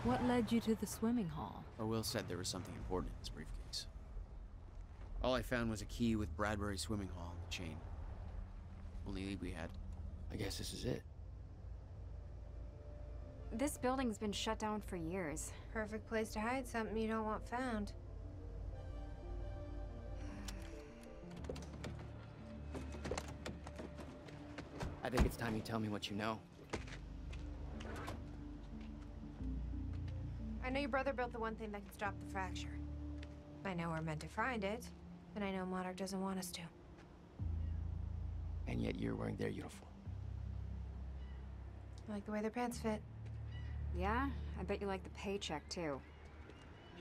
What led you to the swimming hall? Oh, Will said there was something important in his briefcase. All I found was a key with Bradbury Swimming Hall on the chain. Only lead we had. I guess this is it. This building's been shut down for years. Perfect place to hide something you don't want found. I think it's time you tell me what you know. I know your brother built the one thing that can stop the fracture. I know we're meant to find it, but I know Monarch doesn't want us to. And yet you're wearing their uniform. I like the way their pants fit. Yeah? I bet you like the paycheck, too.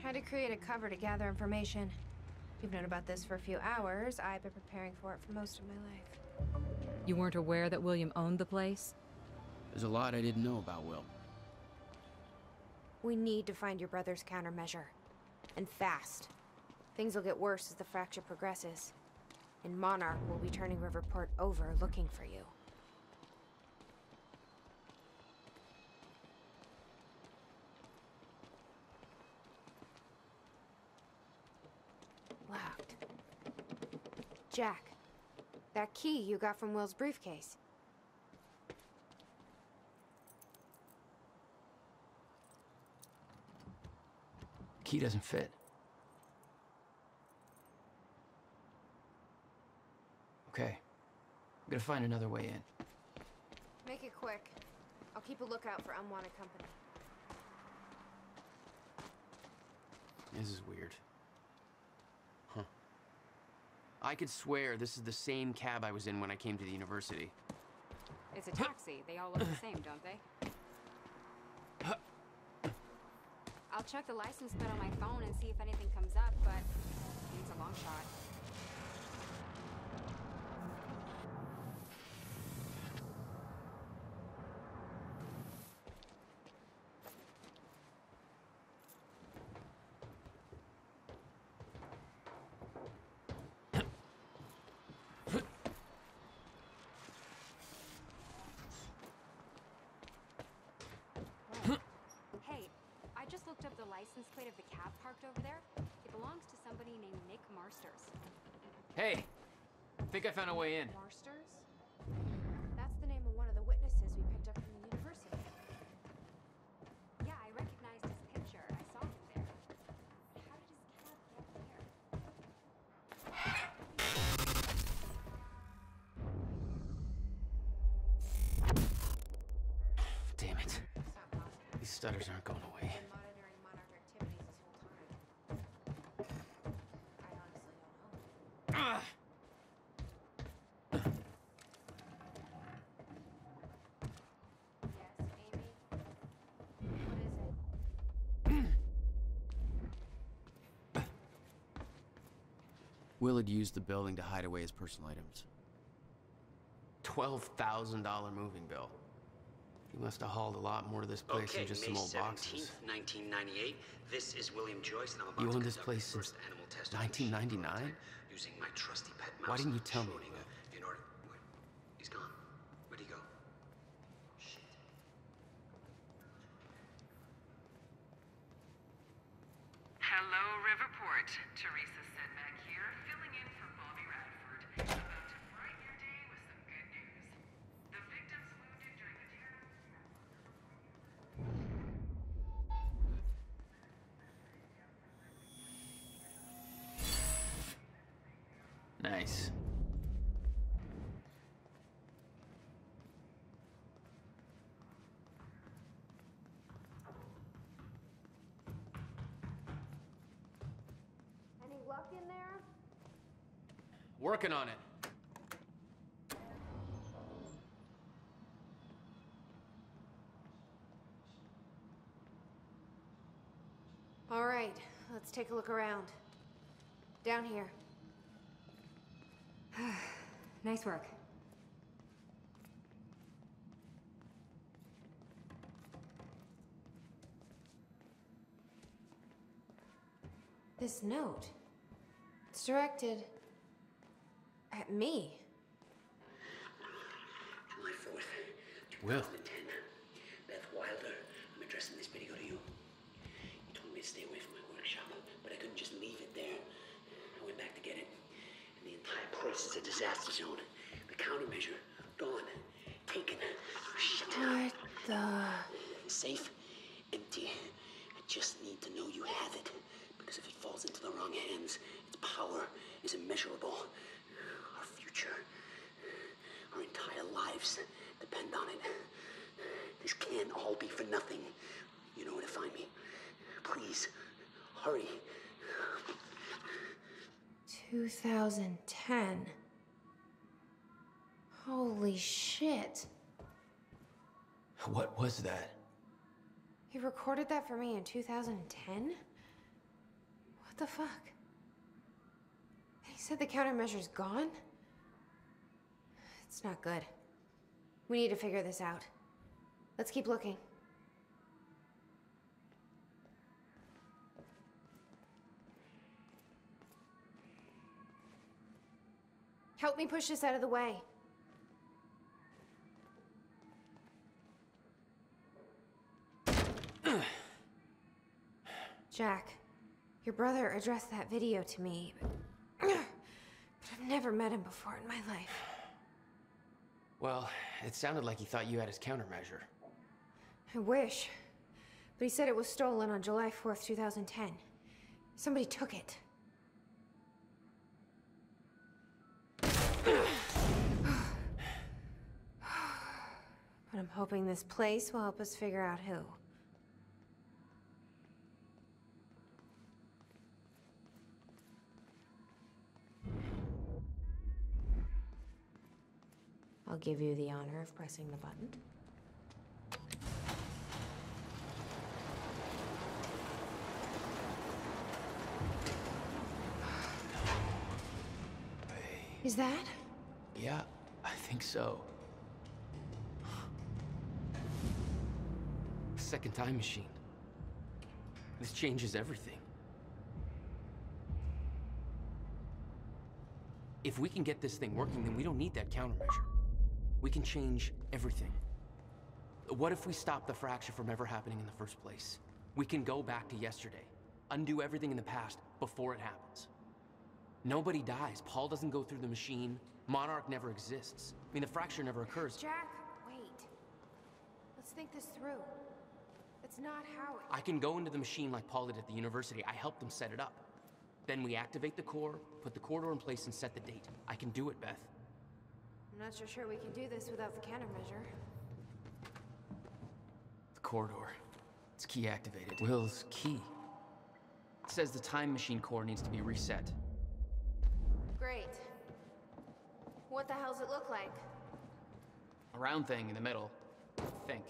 Had to create a cover to gather information. If you've known about this for a few hours, I've been preparing for it for most of my life. You weren't aware that William owned the place? There's a lot I didn't know about Will. We need to find your brother's countermeasure. And fast. Things will get worse as the fracture progresses. And Monarch will be turning Riverport over looking for you. Locked. Jack, that key you got from Will's briefcase. Key doesn't fit. Okay. I'm gonna find another way in. Make it quick. I'll keep a lookout for unwanted company. This is weird. Huh. I could swear this is the same cab I was in when I came to the university. It's a taxi. They all look the same, don't they? I'll check the license plate on my phone and see if anything comes up, but it's a long shot. Hey, I just looked up the license plate of the cab parked over there. It belongs to somebody named Nick Marsters. Hey! I think I found a way in. Marsters? That's the name of one of the witnesses we picked up from the university. Yeah, I recognized his picture. I saw him there. But how did his cab get there? Damn it. It's not possible. These stutters aren't going away. Been monitoring Monarch activities this whole time. I honestly don't know. Yes, Amy? What is it? Will had used the building to hide away his personal items. $12,000 moving bill. He must have hauled a lot more to this place than just some old boxes. 1998. This is William Joyce, and I'm about You to owned this conduct place the since first animal test on a machine 1999? prototype using my trusty pet mouse. Why didn't you tell me? Schrodinger, in order. Wait, he's gone. Where'd he go? Shit. Hello, Riverport. Teresa Sedmak here, filling in for Bobby Radford. About to brighten your day with some good news. The victims wounded during the terror. Nice. Any luck in there? Working on it. All right, let's take a look around. Down here. Nice work. This note. It's directed at me. July 4th, Will. 2010. Beth Wilder. I'm addressing this video to you. to stay away from my workshop, but I couldn't just leave it there. I went back to get it, and the entire place is a disaster zone. The countermeasure, gone. Taken. Shut down. What the... Safe, empty. I just need to know you have it. Because if it falls into the wrong hands, its power is immeasurable. Our future, our entire lives depend on it. This can't all be for nothing. You know where to find me. Please, hurry. 2010. Holy shit. What was that? He recorded that for me in 2010? What the fuck? He said the countermeasure's gone? It's not good. We need to figure this out. Let's keep looking. Help me push this out of the way. Jack, your brother addressed that video to me, but I've never met him before in my life. Well, it sounded like he thought you had his countermeasure. I wish. But he said it was stolen on July 4th, 2010. Somebody took it. But I'm hoping this place will help us figure out who. I'll give you the honor of pressing the button. Is that? Yeah, I think so. Second time machine. This changes everything. If we can get this thing working, then we don't need that countermeasure. We can change everything. What if we stop the fracture from ever happening in the first place? We can go back to yesterday, undo everything in the past before it happens. Nobody dies. Paul doesn't go through the machine. Monarch never exists. I mean, the fracture never occurs. Jack, wait. Let's think this through. That's not how it... I can go into the machine like Paul did at the university. I helped them set it up. Then we activate the core, put the corridor in place, and set the date. I can do it, Beth. I'm not so sure we can do this without the countermeasure. The corridor. It's key activated. Will's key. It says the time machine core needs to be reset. Great. What the hell's it look like? A round thing in the middle. I think.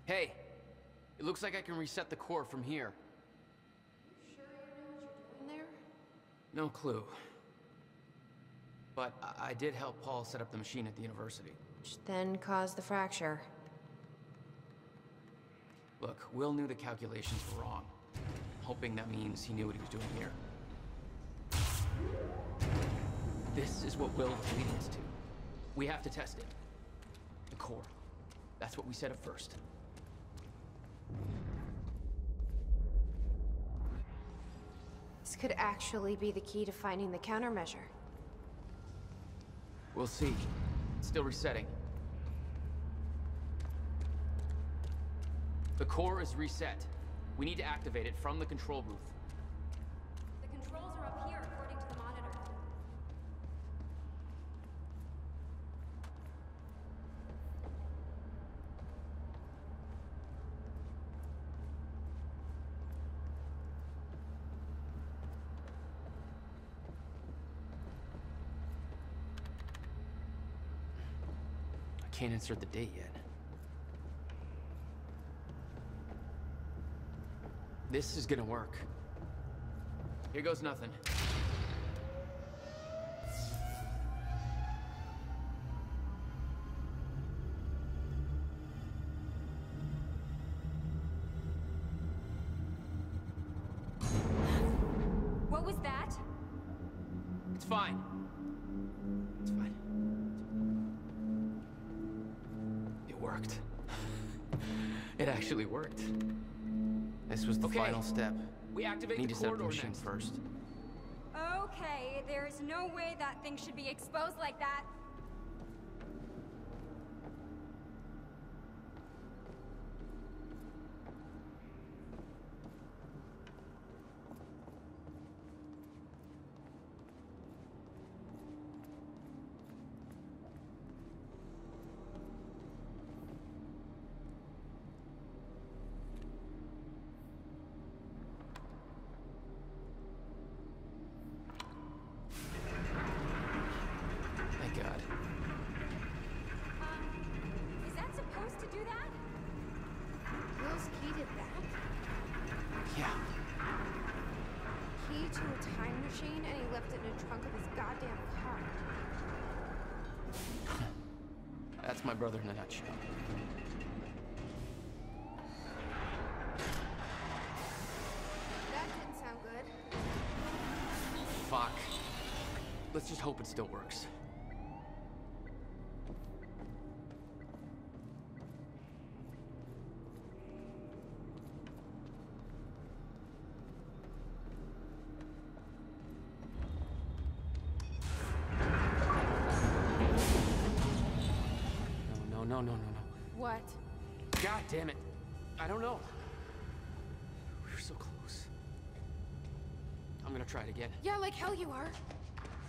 Hey, it looks like I can reset the core from here. You sure you know what you're doing there? No clue. But I did help Paul set up the machine at the university. Which then caused the fracture. Look, Will knew the calculations were wrong. Hoping that means he knew what he was doing here. This is what Will was leading us to. We have to test it. The core. That's what we set up first. This could actually be the key to finding the countermeasure. We'll see. It's still resetting. The core is reset. We need to activate it from the control booth. The controls are up here, according to the monitor. I can't insert the date yet. This is gonna work. Here goes nothing. What was that? It's fine. It actually worked. This was the Okay. final step. We activate Need the to set up the corridor machine next. first. Okay, there's no way that thing should be exposed like that. Thank God. Is that supposed to do that? Will's key did that? Yeah. Key to a time machine, and he left it in the trunk of his goddamn car. That's my brother in a nutshell. That didn't sound good. Fuck. Let's just hope it still works. No. What? God damn it. I don't know. We were so close. I'm gonna try it again. Yeah, like hell you are.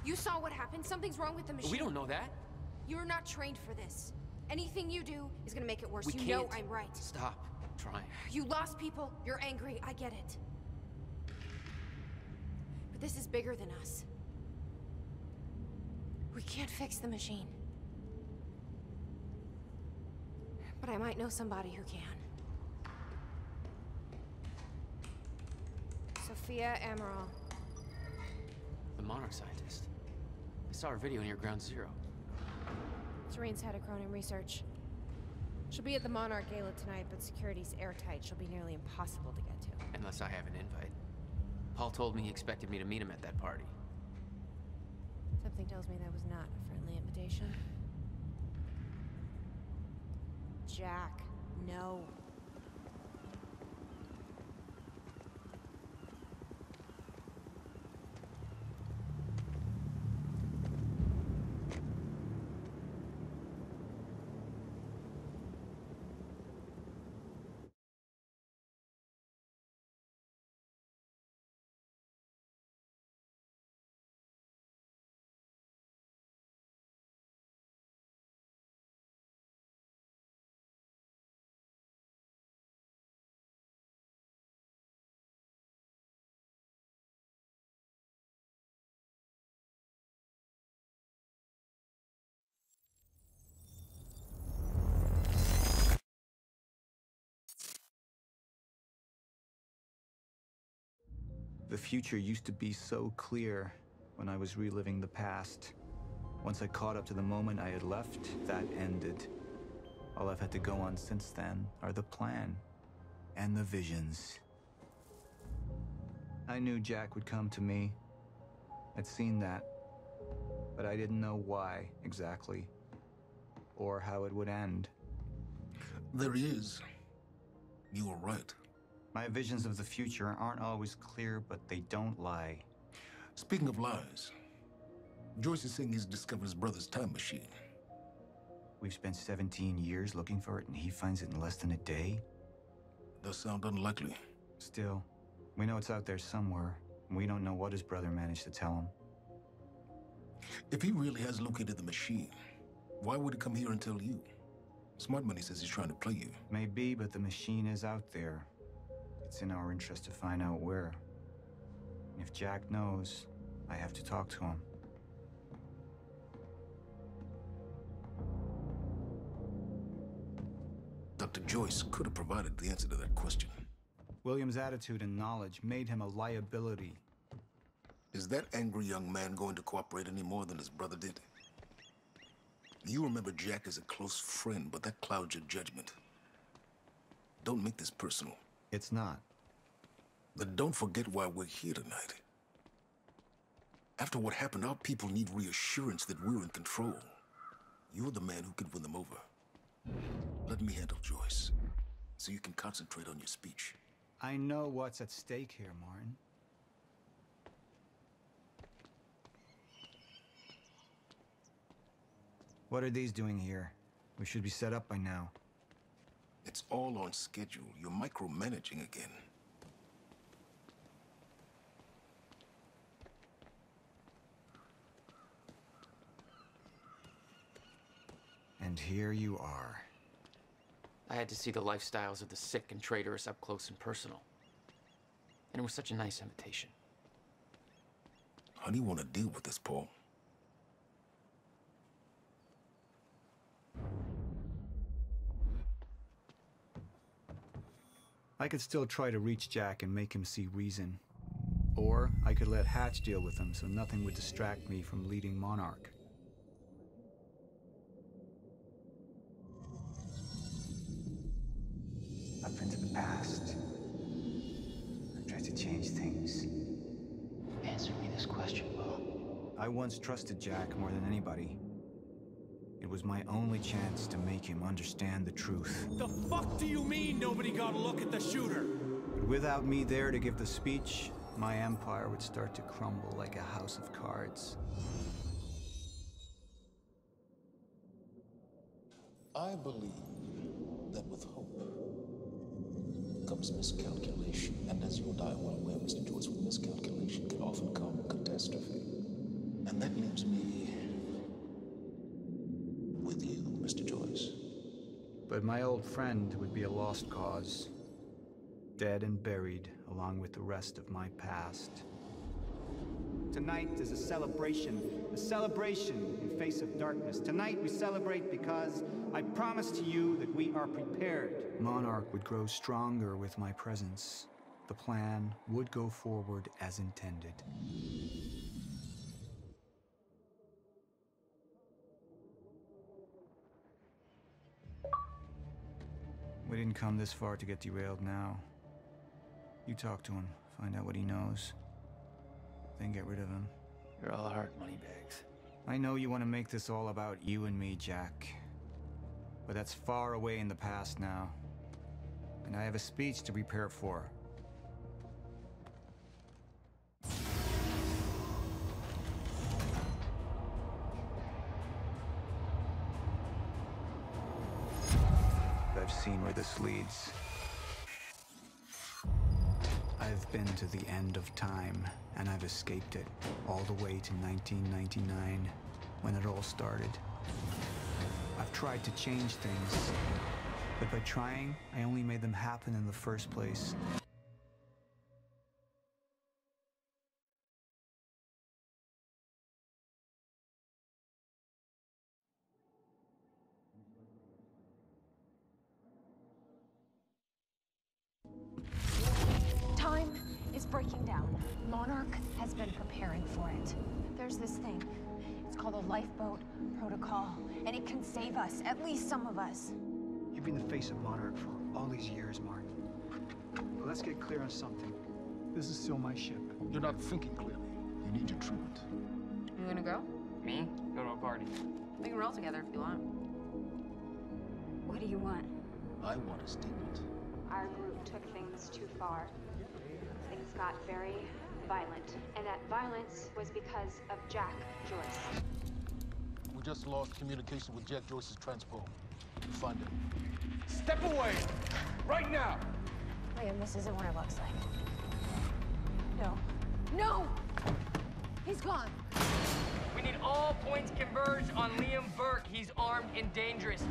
You saw what happened. Something's wrong with the machine. We don't know that. You're not trained for this. Anything you do is gonna make it worse. We You can't. know I'm right. Stop trying. You lost people. You're angry. I get it. But this is bigger than us. We can't fix the machine. But I might know somebody who can. Sophia Amaral. The Monarch scientist. I saw her video near Ground Zero. Serene's head of Cronin Research. She'll be at the Monarch Gala tonight, but security's airtight. She'll be nearly impossible to get to. Unless I have an invite. Paul told me he expected me to meet him at that party. Something tells me that was not a friendly invitation. Jack, no. The future used to be so clear when I was reliving the past. Once I caught up to the moment I had left, that ended. All I've had to go on since then are the plan and the visions. I knew Jack would come to me. I'd seen that, but I didn't know why exactly, or how it would end. There he is. You were right. My visions of the future aren't always clear, but they don't lie. Speaking of lies, Joyce is saying he's discovered his brother's time machine. We've spent 17 years looking for it, and he finds it in less than a day? Does sound unlikely. Still, we know it's out there somewhere, and we don't know what his brother managed to tell him. If he really has located the machine, why would he come here and tell you? Smart Money says he's trying to play you. Maybe, but the machine is out there. It's in our interest to find out where. And if Jack knows, I have to talk to him. Dr. Joyce could have provided the answer to that question. William's attitude and knowledge made him a liability. Is that angry young man going to cooperate any more than his brother did? You remember Jack as a close friend, but that clouds your judgment. Don't make this personal. It's not. Then don't forget why we're here tonight. After what happened, our people need reassurance that we're in control. You're the man who could win them over. Let me handle Joyce. so you can concentrate on your speech. I know what's at stake here, Martin. What are these doing here? We should be set up by now. It's all on schedule. You're micromanaging again. And here you are. I had to see the lifestyles of the sick and traitorous up close and personal. And it was such a nice invitation. How do you want to deal with this, Paul? I could still try to reach Jack and make him see reason. Or I could let Hatch deal with him so nothing would distract me from leading Monarch. Up into the past. I tried to change things. Answer me this question, Paul. I once trusted Jack more than anybody. It was my only chance to make him understand the truth. The fuck do you mean nobody got a look at the shooter? But without me there to give the speech, my empire would start to crumble like a house of cards. I believe that with hope comes miscalculation. And as you and I are well aware, Mr. Joyce, with miscalculation can often come catastrophe. And that leaves me with you, Mr. Joyce. But my old friend would be a lost cause. Dead and buried, along with the rest of my past. Tonight is a celebration in face of darkness. Tonight we celebrate because I promise to you that we are prepared. Monarch would grow stronger with my presence. The plan would go forward as intended. We didn't come this far to get derailed now. You talk to him, find out what he knows, then get rid of him. You're all heart, Moneybags. I know you want to make this all about you and me, Jack. But that's far away in the past now. And I have a speech to prepare for. I've seen where this leads. I've been to the end of time, and I've escaped it, all the way to 1999, when it all started. I've tried to change things, but by trying, I only made them happen in the first place. Time is breaking down. Monarch has been preparing for it. There's this thing. It's called a lifeboat protocol, and it can save us, at least some of us. You've been the face of Monarch for all these years, Martin. But let's get clear on something. This is still my ship. You're not thinking clearly. You need your treatment. You gonna go? Me? Go to a party. We can roll together if you want. What do you want? I want a statement. Our group took things too far. Things got very violent. And that violence was because of Jack Joyce. We just lost communication with Jack Joyce's transpo. Find him. Step away! Right now! Liam, this isn't what it looks like. No. No! He's gone. We need all points converged on Liam Burke. He's armed and dangerous.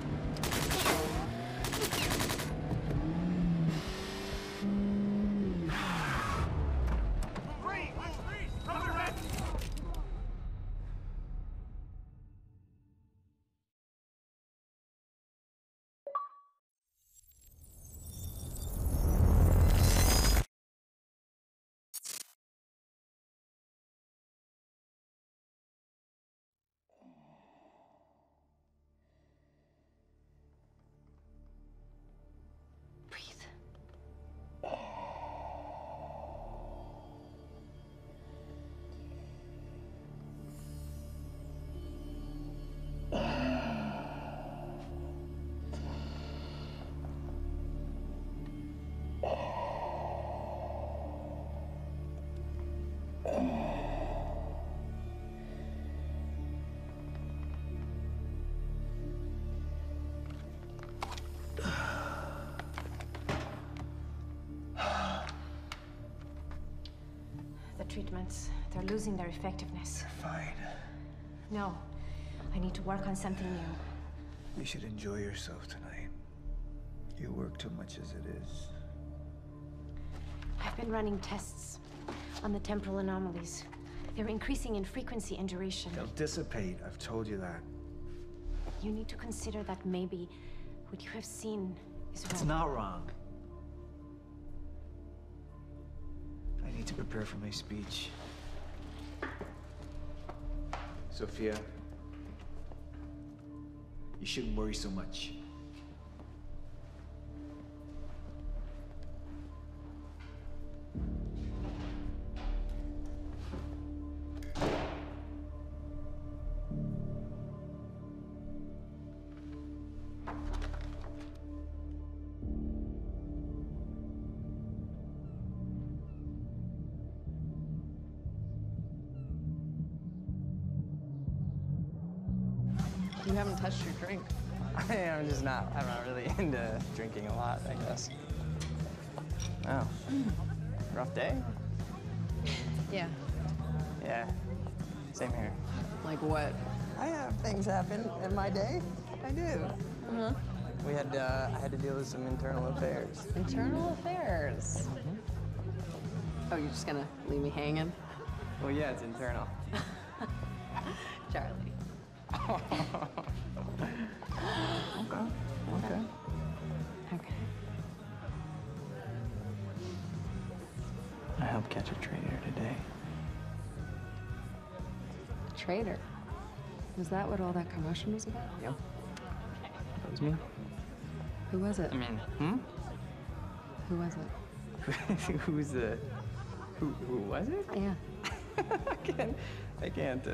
treatments. They're losing their effectiveness. Fine. No. I need to work on something new. You should enjoy yourself tonight. You work too much as it is. I've been running tests on the temporal anomalies. They're increasing in frequency and duration. They'll dissipate, I've told you that. You need to consider that maybe what you have seen is wrong. It's not wrong. I need to prepare for my speech. Sophia, you shouldn't worry so much. You haven't touched your drink. I'm not really into drinking a lot, I guess. Oh. Rough day? Yeah. Yeah. Same here. Like what? I have things happen in my day. I do. Uh-huh. I had to deal with some internal affairs. Internal affairs. Oh, you're just gonna leave me hanging? Well, yeah, it's internal. Charlie. Okay. Okay. I helped catch a traitor today. Traitor? Was that what all that commotion was about? Yep. That was me. Who was it? I mean, Who was it? Who's the... Who was it? Yeah. I can't,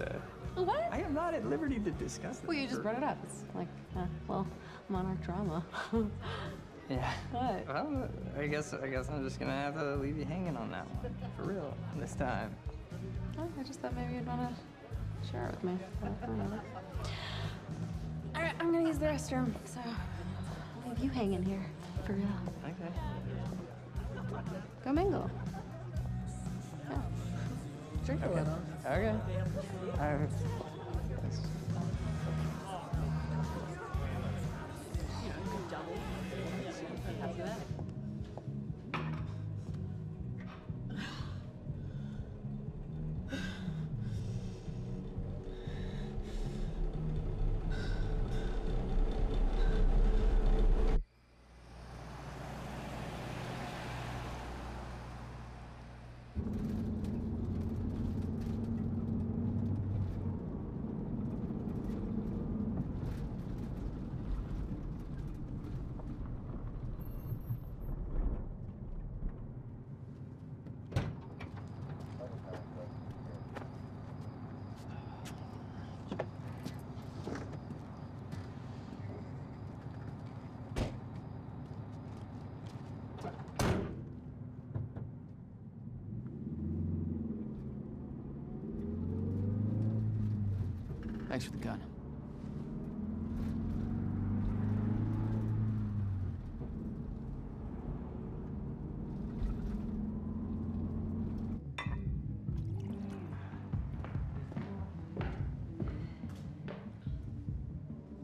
What? I am not at liberty to discuss this. Well, you just brought it up. It's like, well, Monarch drama. Yeah. What? Well, I guess I'm just gonna have to leave you hanging on that one. For real, this time. Oh, I just thought maybe you'd want to share it with me. Whatever. All right, I'm gonna use the restroom, so I'll leave you hanging here, for real. Okay. Go mingle. Yeah. Drink a little. Okay. All right. Thanks for the gun.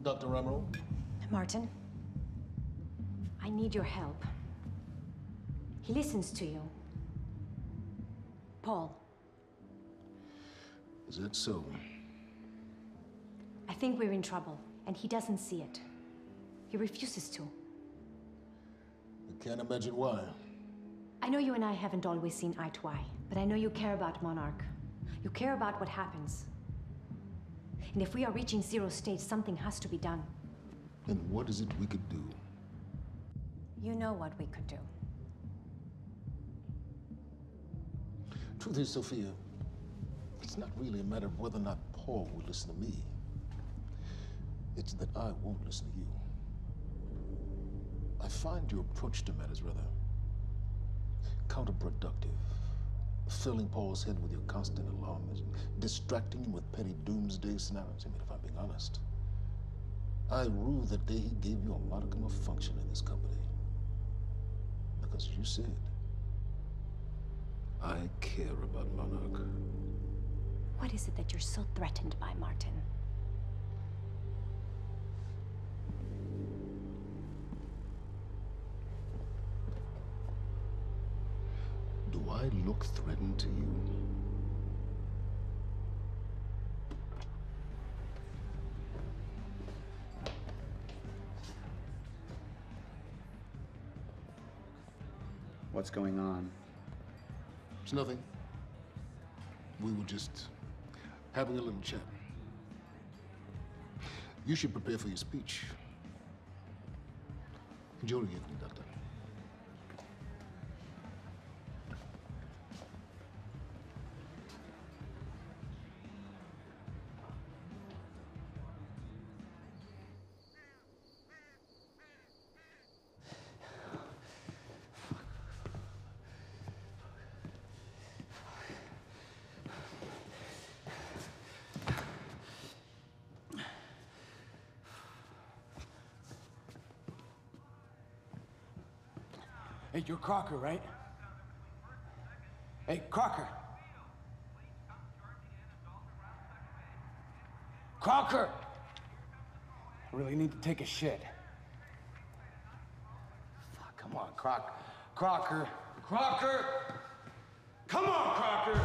Dr. Emerald? Martin, I need your help. He listens to you. Paul. Is that so? I think we're in trouble, and he doesn't see it. He refuses to. I can't imagine why. I know you and I haven't always seen eye to eye, but I know you care about Monarch. You care about what happens. And if we are reaching zero stage, something has to be done. And what is it we could do? You know what we could do. Truth is, Sophia, it's not really a matter of whether or not Paul will listen to me. It's that I won't listen to you. I find your approach to matters rather counterproductive. Filling Paul's head with your constant alarmism, distracting him with petty doomsday scenarios. I mean, if I'm being honest, I rue the day he gave you a modicum of function in this company. Because you said, I care about Monarch. What is it that you're so threatened by, Martin? Do I look threatened to you? What's going on? It's nothing. We were just having a little chat. You should prepare for your speech. Enjoy the evening, Doctor. Hey, you're Crocker, right? Hey, Crocker! Crocker! I really need to take a shit. Fuck, come on, Crocker. Crocker! Come on, Crocker!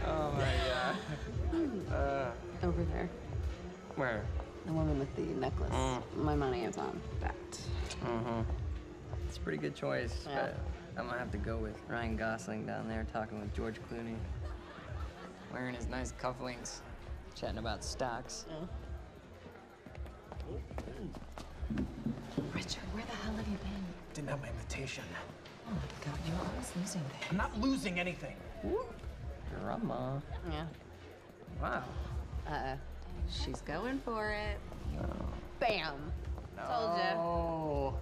Oh my god. Over there. Where? The woman with the necklace. My money is on that. Mm-hmm. It's a pretty good choice, Yeah. but I'm gonna have to go with Ryan Gosling down there talking with George Clooney. Wearing his nice cufflinks, chatting about stocks. Richard, where the hell have you been? Didn't have my invitation. Oh my god, you're always losing things. I'm not losing anything. Drama. Yeah. Wow. She's going for it. Bam. Told ya. Oh.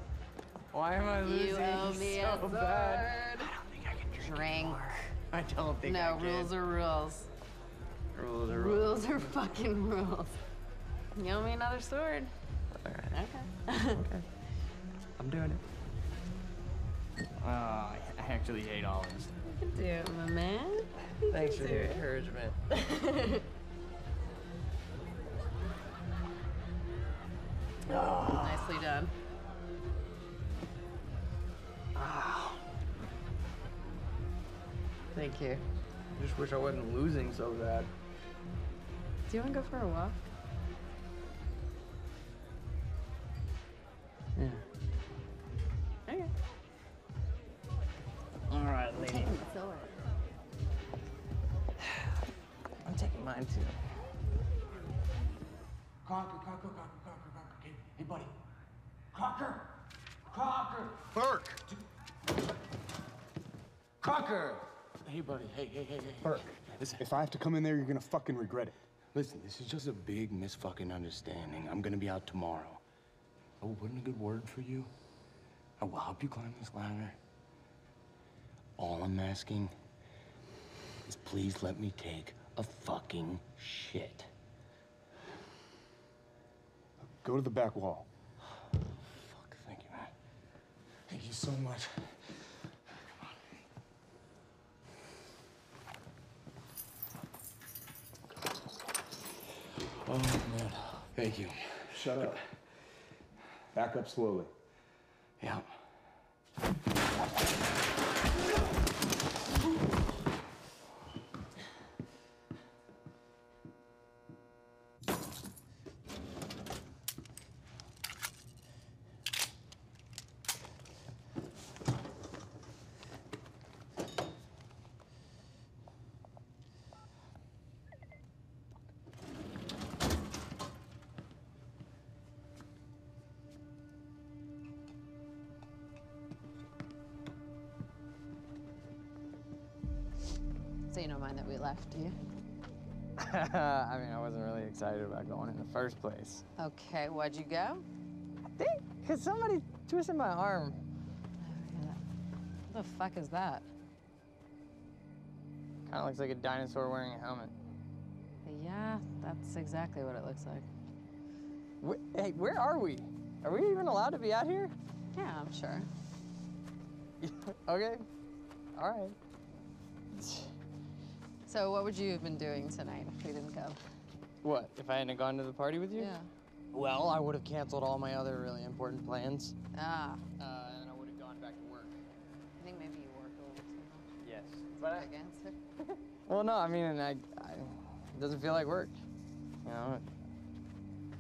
Why am I losing You owe me so a sword. bad? I don't think I can Drink. I don't think I No, can. rules are rules. Rules are rules. Rules are fucking rules. You owe me another sword. All right. Okay. Okay. I'm doing it. Oh, I actually hate olives. You can do it, my man. Thanks for the encouragement. Nicely done. Thank you. Just wish I wasn't losing so bad. Do you want to go for a walk? Yeah. Okay. All right, lady. Taking the sword. I'm taking mine too. Crocker. Hey, buddy. Crocker! Burke! Crocker! Hey, buddy. Hey. Burke, Listen, if I have to come in there, you're gonna fucking regret it. listen, this is just a big misfucking understanding. I'm gonna be out tomorrow. I will put in a good word for you. I will help you climb this ladder. All I'm asking is please let me take a fucking shit. Go to the back wall. Fuck, thank you, man. Thank you so much. Oh, man. Thank you. Shut up. Back up slowly. Yeah. So you don't mind that we left, do you? I mean, I wasn't really excited about going in the first place. Okay, why'd you go? I think because somebody twisted my arm. What the fuck is that? Kind of looks like a dinosaur wearing a helmet. Yeah, that's exactly what it looks like. Hey, where are we? Are we even allowed to be out here? Yeah, I'm sure. Okay. All right. So what would you have been doing tonight if we didn't go? What, if I hadn't gone to the party with you? Yeah. Well, I would have canceled all my other really important plans. Ah. And I would have gone back to work. I think maybe you work a little too much. Yes. But big answer. Well, no, I mean, it doesn't feel like work. You know,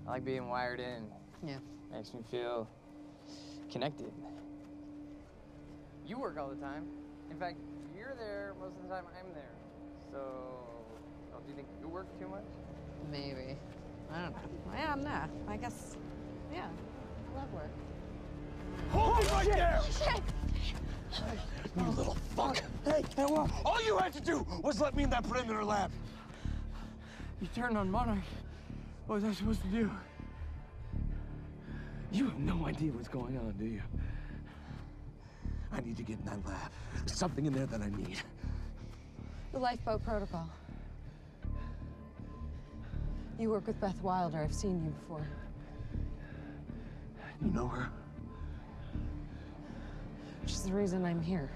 I like being wired in. Yeah. Makes me feel connected. You work all the time. In fact, you're there most of the time I'm there. So, don't you think you work too much? Maybe. I don't know. Yeah, nah. I guess, yeah. I love work. Hold it right there! Shit! You little fuck! Hey, well, all you had to do was let me in that perimeter lab. You turned on Monarch. What was I supposed to do? You have no idea what's going on, do you? I need to get in that lab. There's something in there that I need. The lifeboat protocol. You work with Beth Wilder. I've seen you before. You know her? Which is the reason I'm here.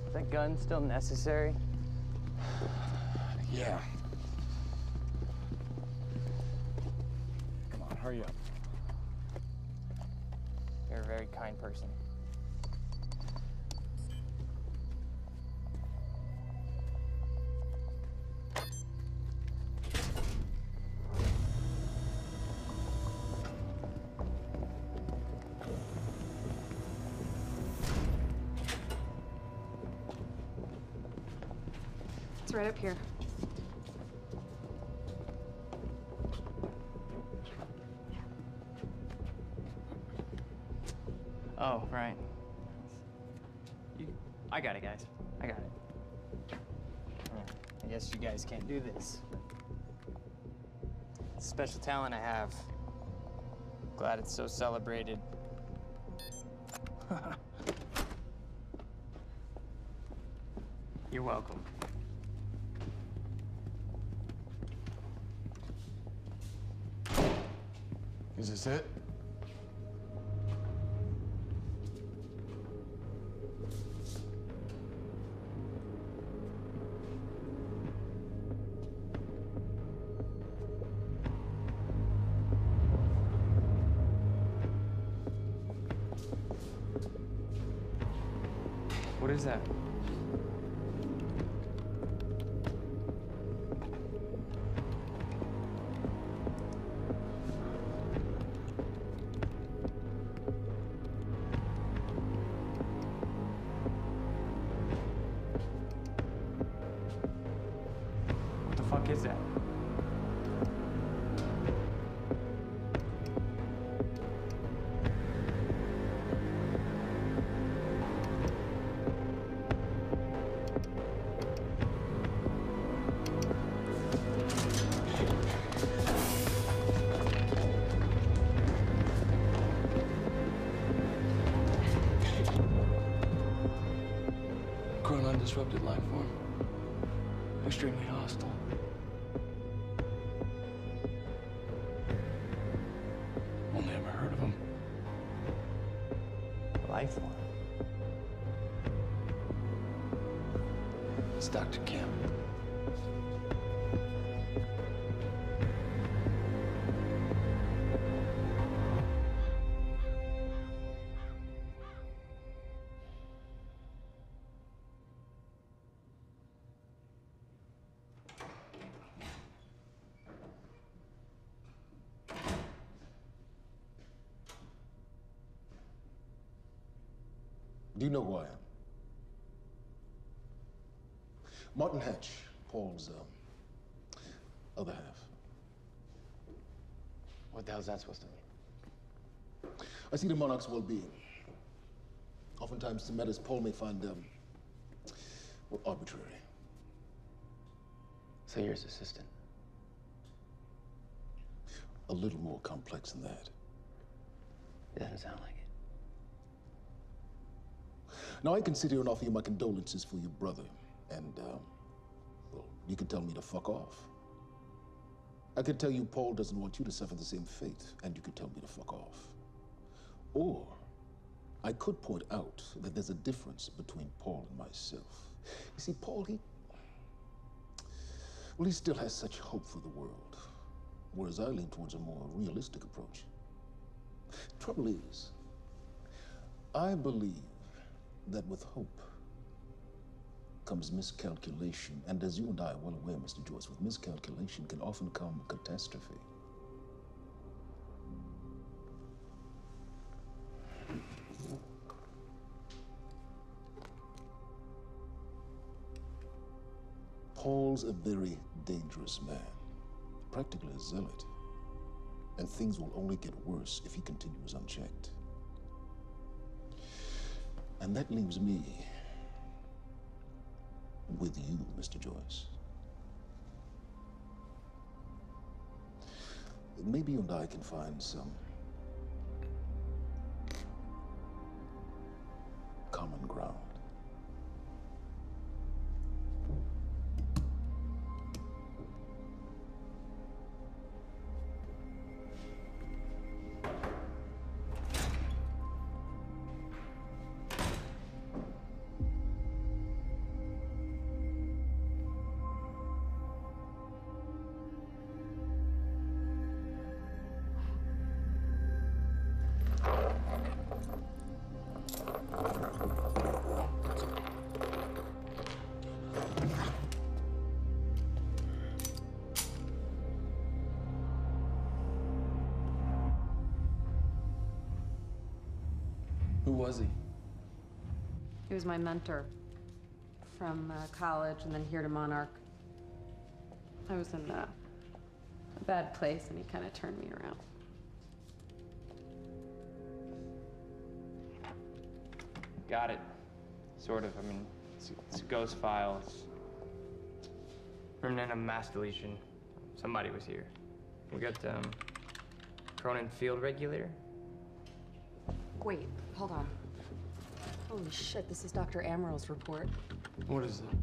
Is that gun still necessary? Yeah. Come on, hurry up. You're a very kind person. It's right up here. Oh, right. I got it, guys. I got it. I guess you guys can't do this. It's a special talent I have. Glad it's so celebrated. You're welcome. Is this it? What is that? What the fuck is that? Grown undisrupted life form. Extremely hostile. Only ever heard of him. Life form. It's Dr. Kim. Do you know who I am? Martin Hatch, Paul's other half. What the hell's that supposed to mean? I see the Monarch's well-being. Oftentimes, the matters Paul may find, well, arbitrary. So you're his assistant? A little more complex than that. It doesn't sound like it. Now, I can sit here and offer you my condolences for your brother, and, well, you can tell me to fuck off. I could tell you Paul doesn't want you to suffer the same fate, and you could tell me to fuck off. Or I could point out that there's a difference between Paul and myself. You see, Paul, he still has such hope for the world, whereas I lean towards a more realistic approach. Trouble is, I believe that with hope comes miscalculation, and as you and I are well aware, Mr. Joyce, with miscalculation can often come catastrophe. Paul's a very dangerous man, practically a zealot, and things will only get worse if he continues unchecked. And that leaves me with you, Mr. Joyce. Maybe you and I can find some common ground. Who was he? He was my mentor from college and then here to Monarch. I was in a bad place and he kind of turned me around. Got it. Sort of. I mean, it's a ghost file. It's remnant of mass deletion. Somebody was here. We got, Cronin Field Regulator. Wait, hold on. Holy shit, this is Dr. Amaril's report. What is it?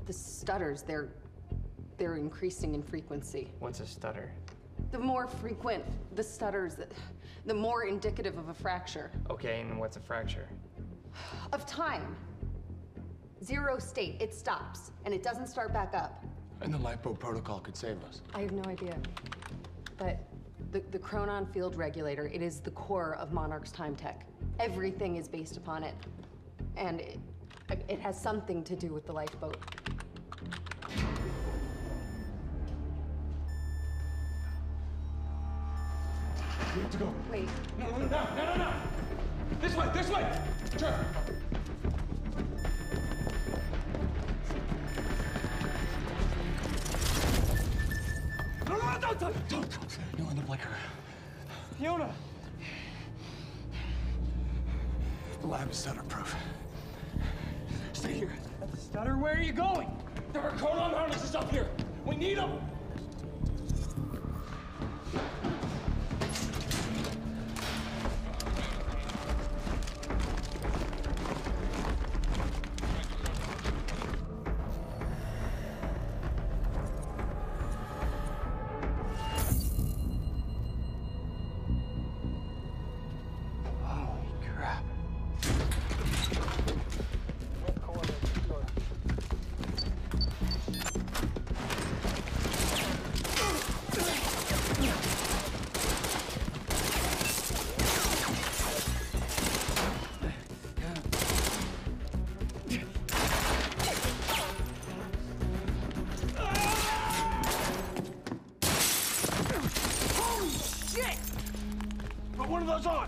The stutters, they're increasing in frequency. What's a stutter? The more frequent the stutters, the more indicative of a fracture. Okay, and what's a fracture? Of time. Zero state, it stops, and it doesn't start back up. And the LiPo protocol could save us. I have no idea. But the Cronin Field Regulator, it is the core of Monarch's time tech. Everything is based upon it. And it has something to do with the lifeboat. We have to go. Wait. No. This way. Turn. No, don't. No, in the blicker. Fiona! The lab is stutter-proof. Stay here. That's a stutter? Where are you going? There are Cronin harnesses up here. We need them. Put one of those on!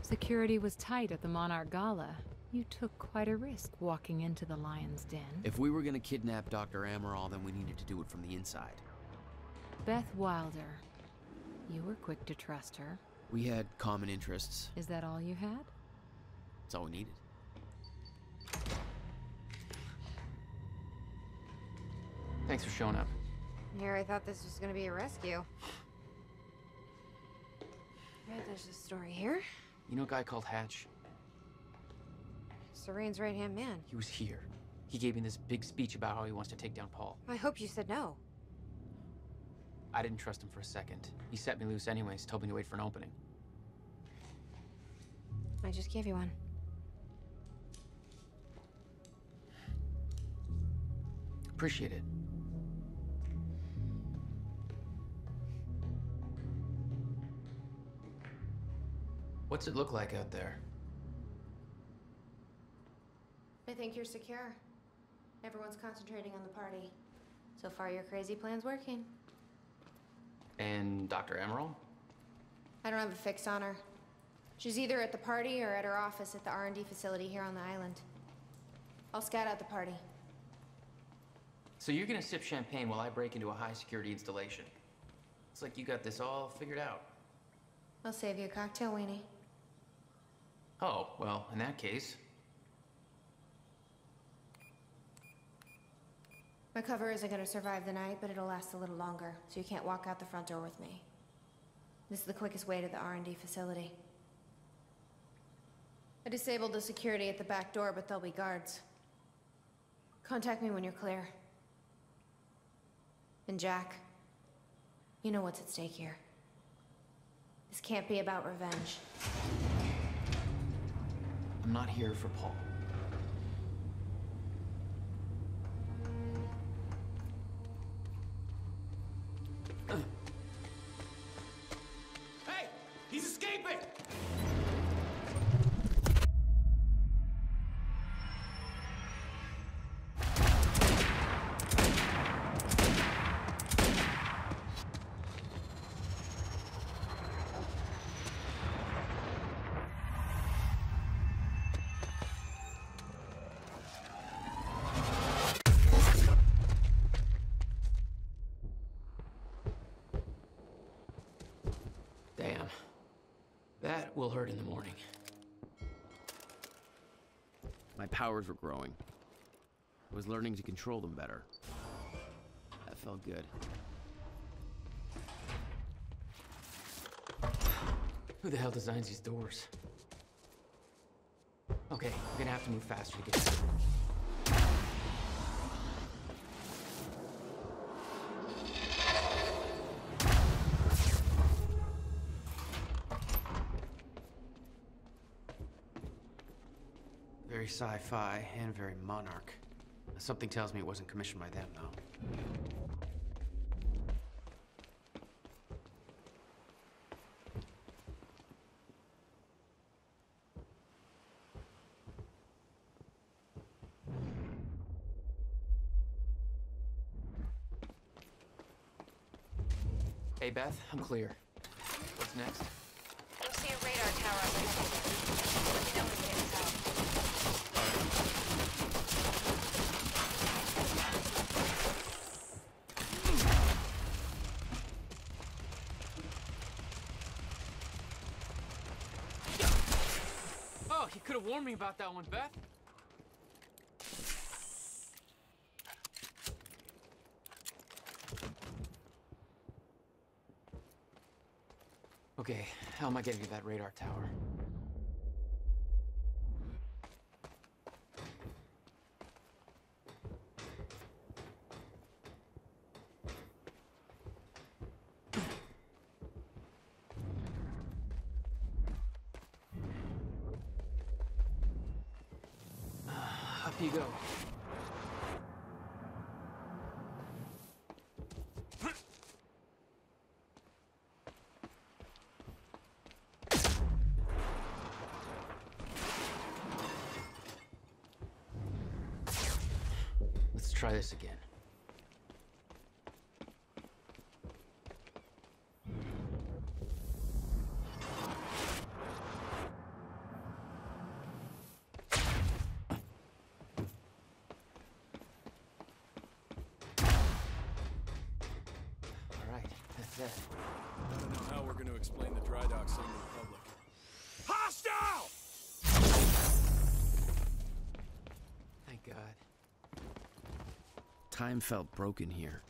Security was tight at the Monarch Gala. You took quite a risk walking into the Lion's Den. If we were gonna kidnap Dr. Amaral, then we needed to do it from the inside. Beth Wilder. You were quick to trust her. We had common interests. Is that all you had? That's all we needed. Thanks for showing up. Here, I thought this was gonna be a rescue. Right, there's a story here. You know a guy called Hatch? Serene's right-hand man. He was here. He gave me this big speech about how he wants to take down Paul. I hope you said no. I didn't trust him for a second. He set me loose anyways, told me to wait for an opening. I just gave you one. Appreciate it. What's it look like out there? I think you're secure. Everyone's concentrating on the party. So far, your crazy plan's working. And Dr. Amaral? I don't have a fix on her. She's either at the party or at her office at the R&D facility here on the island. I'll scout out the party. So you're gonna sip champagne while I break into a high-security installation. It's like you got this all figured out. I'll save you a cocktail, Weenie. Oh, well, in that case... My cover isn't gonna survive the night, but it'll last a little longer, so you can't walk out the front door with me. This is the quickest way to the R&D facility. I disabled the security at the back door, but there'll be guards. Contact me when you're clear. And Jack, you know what's at stake here. This can't be about revenge. I'm not here for Paul. Hey! He's escaping! Damn. That will hurt in the morning. My powers were growing. I was learning to control them better. That felt good. Who the hell designs these doors? Okay, we're gonna have to move faster to get through. Very sci-fi and very Monarch. Something tells me it wasn't commissioned by them, though. Hey, Beth, I'm clear. What's next? You'll see a radar tower up ahead. Let me know when it gets out. Oh, you could have warned me about that one, Beth. Okay, how am I getting to that radar tower? Up you go. Let's try this again. that? I don't know how we're going to explain the dry dock scene to the public. Hostile! Thank God. Time felt broken here.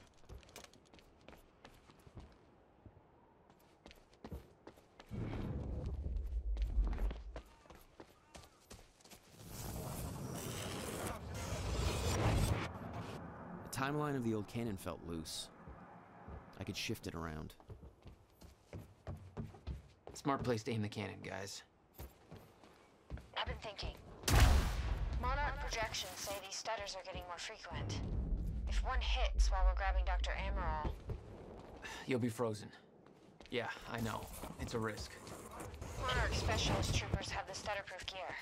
The timeline of the old cannon felt loose. I could shift it around. Smart place to aim the cannon, guys. I've been thinking. Monarch projections say these stutters are getting more frequent. If one hits while we're grabbing Dr. Amaral... You'll be frozen. Yeah, I know. It's a risk. Monarch specialist troopers have the stutterproof gear.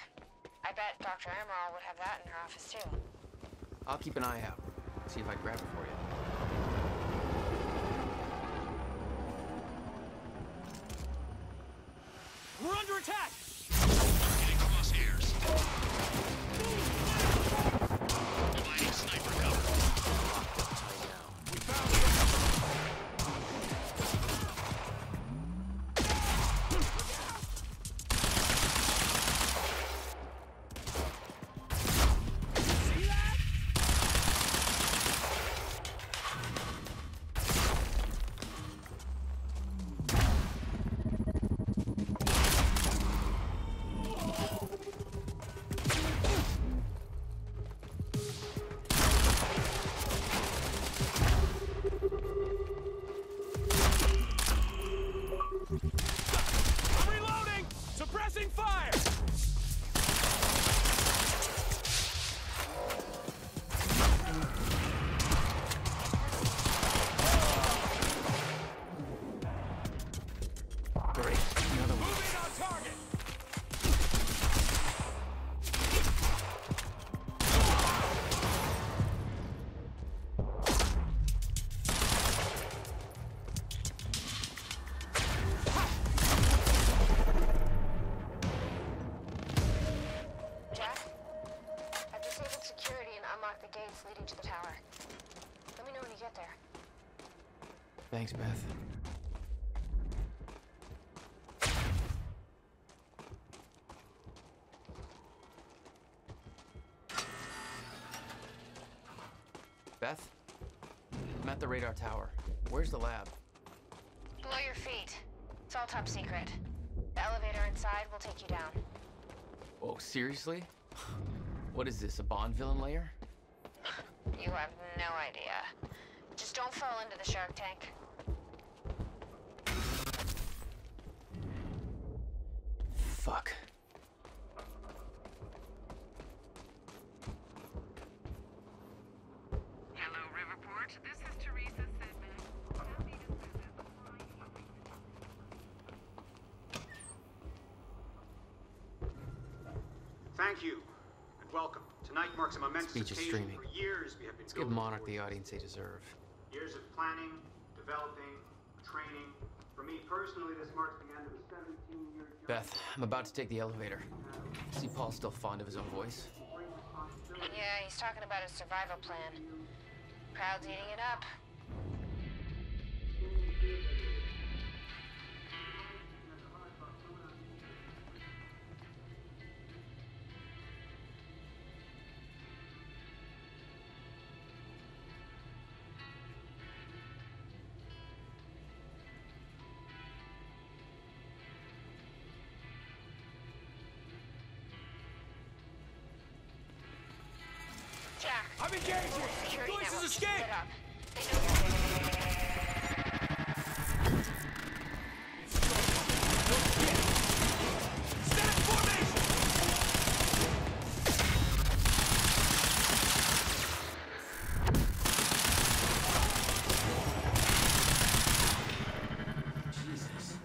I bet Dr. Amaral would have that in her office too. I'll keep an eye out. See if I can grab it for you. We're under attack! Getting crosshairs. Providing sniper cover. We found them! See that? I'm reloading! Suppressing fire! Great. Another one. Moving on target! Jack? I've disabled security and unlocked the gates leading to the tower. Let me know when you get there. Thanks, Beth. Beth? I'm at the radar tower. Where's the lab? Below your feet. It's all top secret. The elevator inside will take you down. Oh, seriously? What is this, a Bond villain lair? You have no idea. Just don't fall into the shark tank. Fuck. Hello, Riverport. This is Teresa Sidman. Happy to visit the flying. Thank you, and welcome. Tonight marks a momentous Speech is occasion. streaming. For years, we have been Let's give building Monarch towards the audience they deserve. years of planning, developing, training. For me personally, this marks the end of a 17-year journey. Beth, I'm about to take the elevator. See, Paul's still fond of his own voice. Yeah, he's talking about his survival plan. Crowd's eating it up. Jack. I'm engaging! Security Joyce has network. escaped! Split up. They know you're Stack formation! Jesus.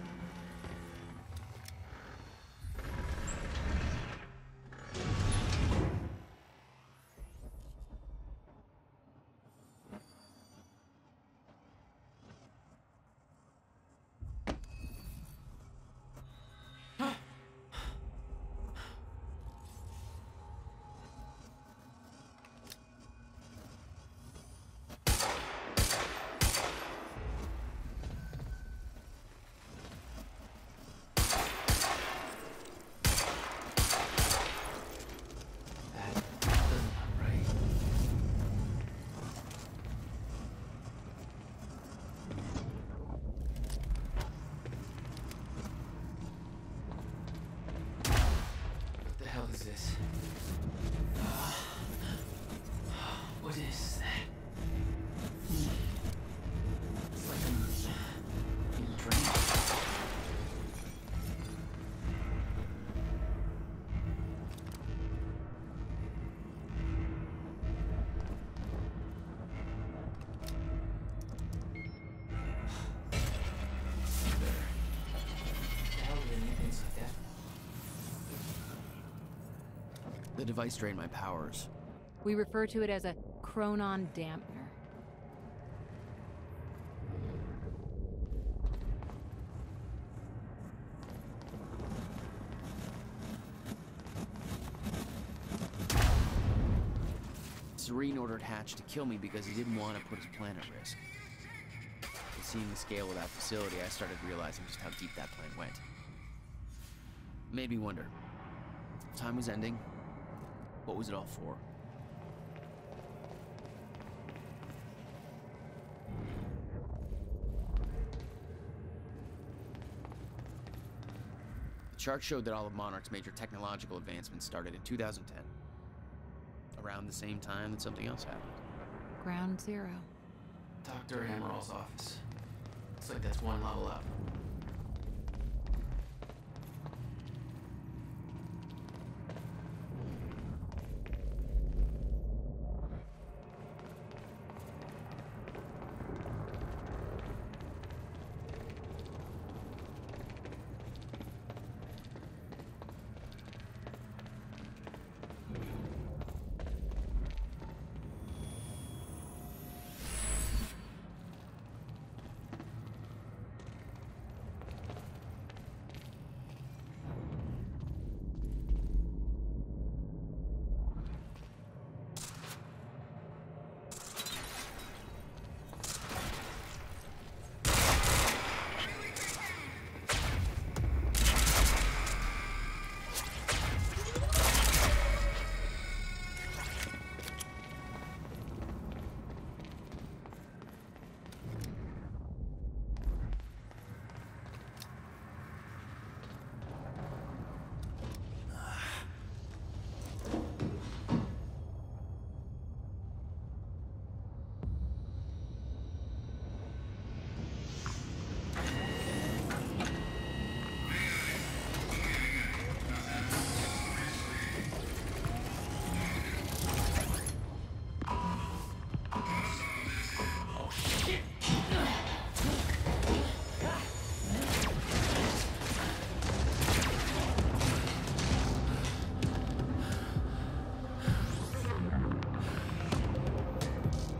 The device drained my powers. We refer to it as a chronon dampener. Serene ordered Hatch to kill me because he didn't want to put his plan at risk. And seeing the scale of that facility, I started realizing just how deep that plan went. It made me wonder, if time was ending, what was it all for? The chart showed that all of Monarch's major technological advancements started in 2010. Around the same time that something else happened. Ground Zero. Dr. Amaril's office. Looks like that's one level up.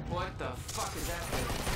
What the fuck is that thing?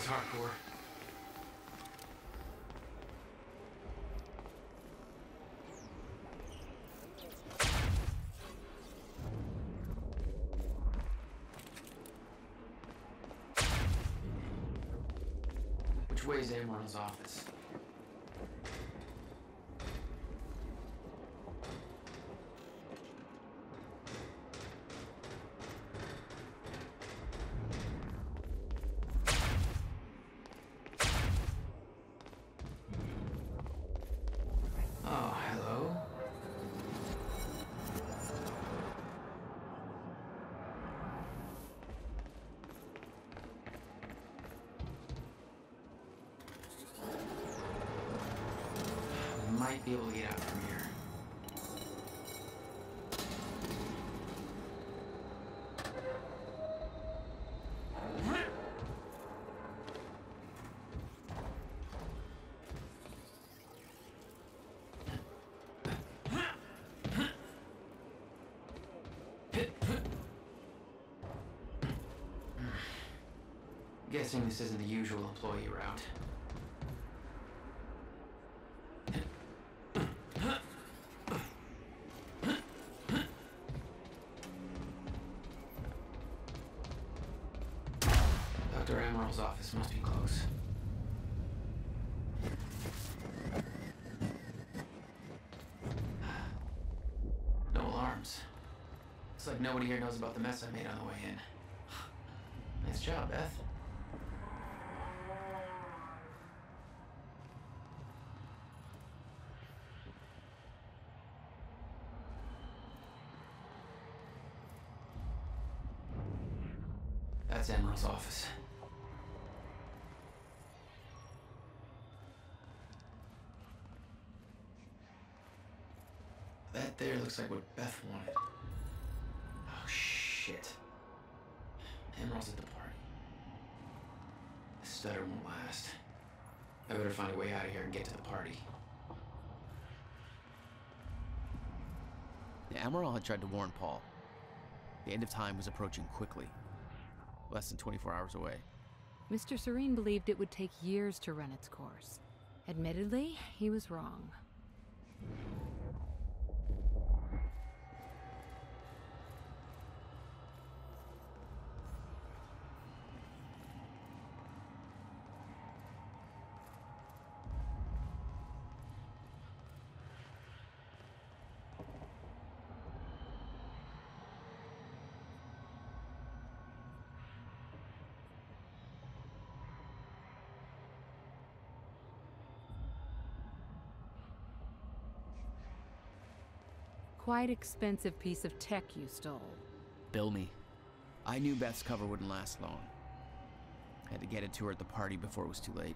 Hardcore. Which way is Amaril's office? Oh, hello. Might be able to get out from here. Guessing this isn't the usual employee route. Dr. Amaril's office must be close. No alarms. Looks like nobody here knows about the mess I made on the way in. Nice job, Beth. That's Emerald's office. That there looks like what Beth wanted. Oh, shit. Emerald's at the party. This stutter won't last. I better find a way out of here and get to the party. Yeah, Emerald had tried to warn Paul. The end of time was approaching quickly. Less than 24 hours away. Mr. Serene believed it would take years to run its course. Admittedly, he was wrong. Quite expensive piece of tech you stole. Bill me. I knew Beth's cover wouldn't last long. Had to get it to her at the party before it was too late.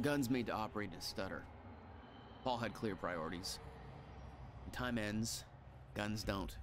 Guns made to operate in a stutter. Paul had clear priorities. When time ends, guns don't.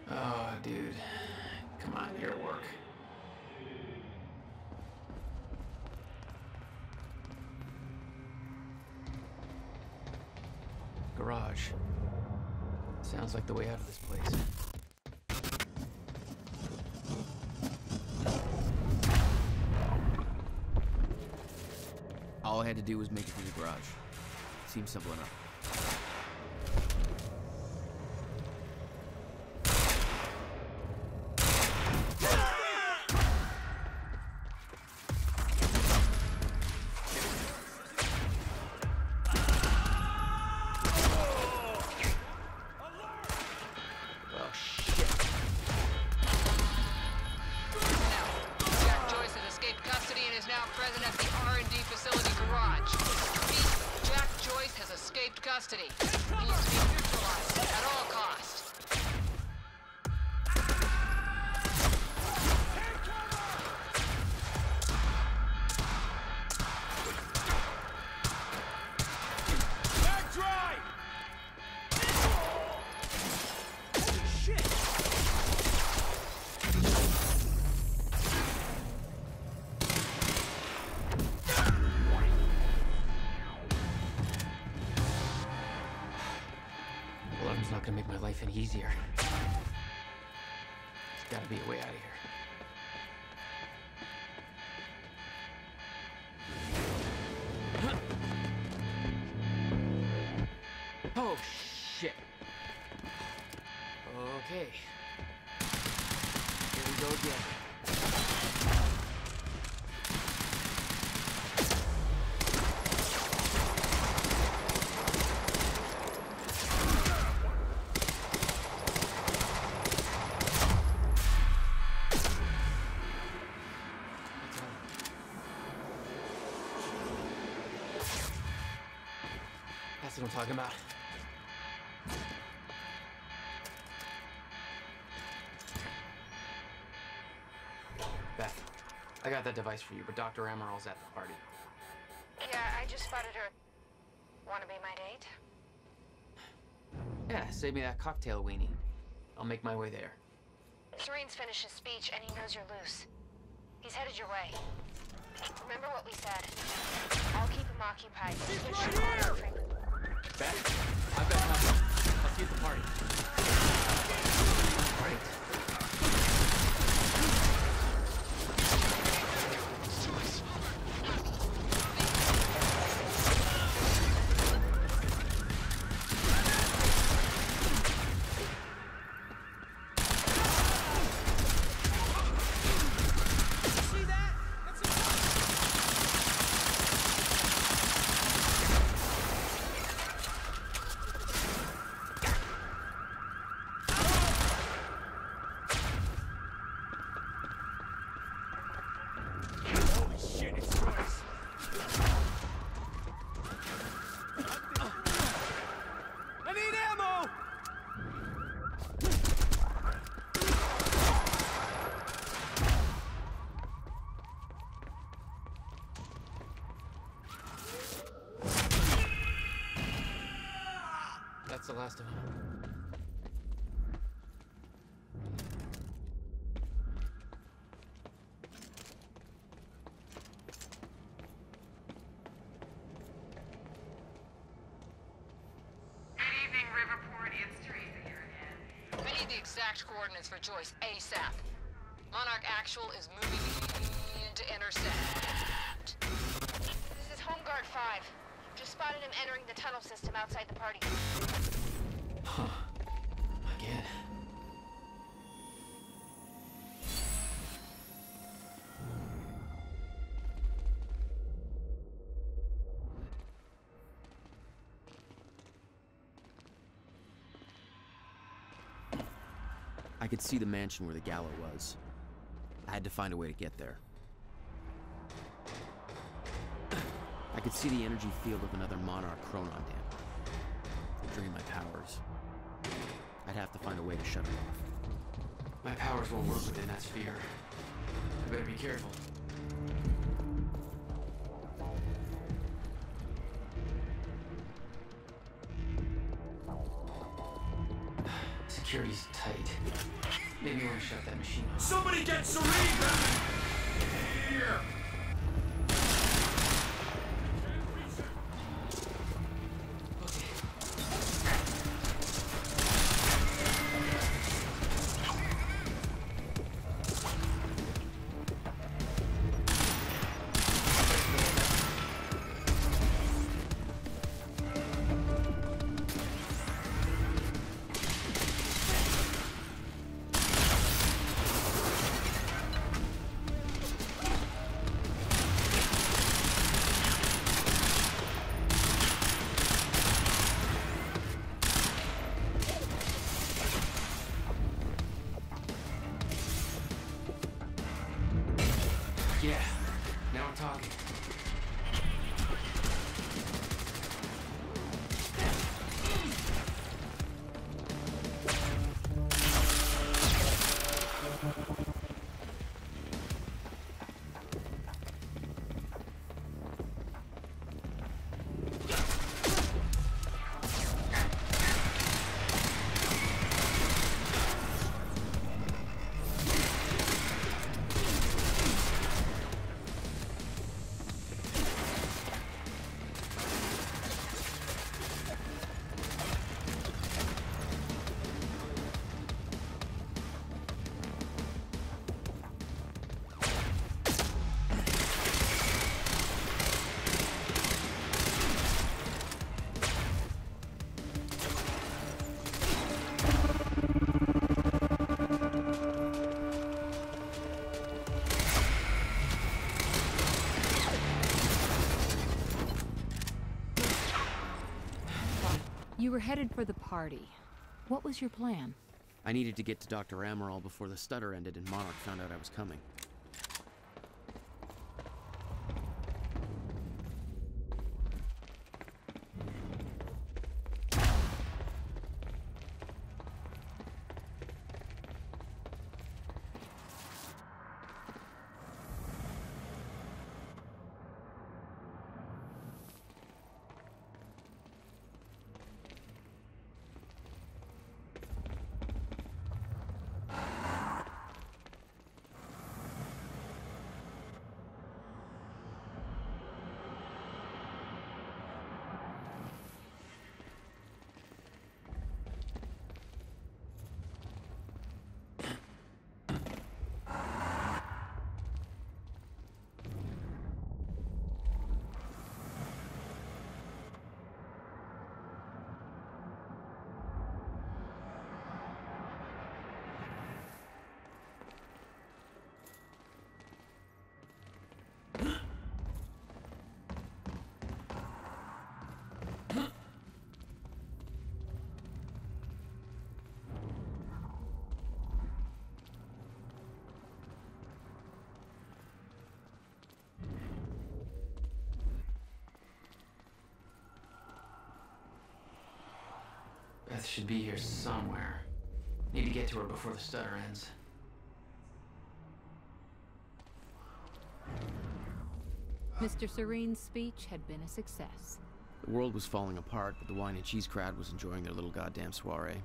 Oh, dude. Come on, you're at work. Garage. Sounds like the way out of this place. All I had to do was make it to the garage. Seems simple enough. Custody. He needs to be neutralized. It's not gonna make my life any easier. There's gotta be a way out of here. Oh, shit. Okay. Here we go again. That's what I'm talking about. Beth, I got that device for you, but Dr. Amaril's at the party. Yeah, I just spotted her. Wanna be my date? Yeah, save me that cocktail weenie. I'll make my way there. Serene's finished his speech and he knows you're loose. He's headed your way. Remember what we said. I'll keep him occupied. He's right here! Beth, I've got nothing. I'll see you at the party. Right. That's the last of them. Good evening, Riverport. It's Teresa here again. We need the exact coordinates for Joyce ASAP. Monarch Actual is moving to intercept. This is Home Guard 5. Just spotted him entering the tunnel system outside the party. Huh. Again. I could see the mansion where the gala was. I had to find a way to get there. I could see the energy field of another Monarch Chronon dam. It drained my powers. I'd have to find a way to shut it off. My powers won't work within that sphere. I better be careful. Security's tight. Maybe you want to shut that machine off. Somebody get Serene back! Here! You were headed for the party. What was your plan? I needed to get to Dr. Amaral before the stutter ended and Monarch found out I was coming. Beth should be here somewhere. Need to get to her before the stutter ends. Mr. Serene's speech had been a success. The world was falling apart, but the wine and cheese crowd was enjoying their little goddamn soiree.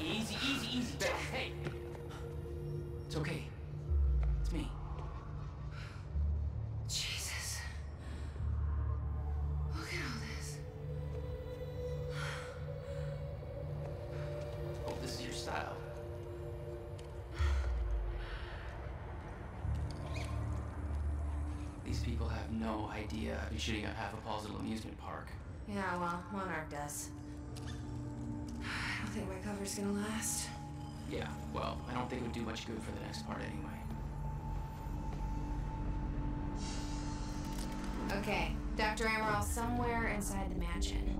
Easy, Beth. Hey! It's okay. It's me. Jesus. Look at all this. Hope this is your style. These people have no idea I've been shooting up half of Paul's little amusement park. Yeah, well, Monarch does. I don't think my cover's gonna last. Yeah, well, I don't think it would do much good for the next part anyway. Okay, Dr. Amaral's somewhere inside the mansion.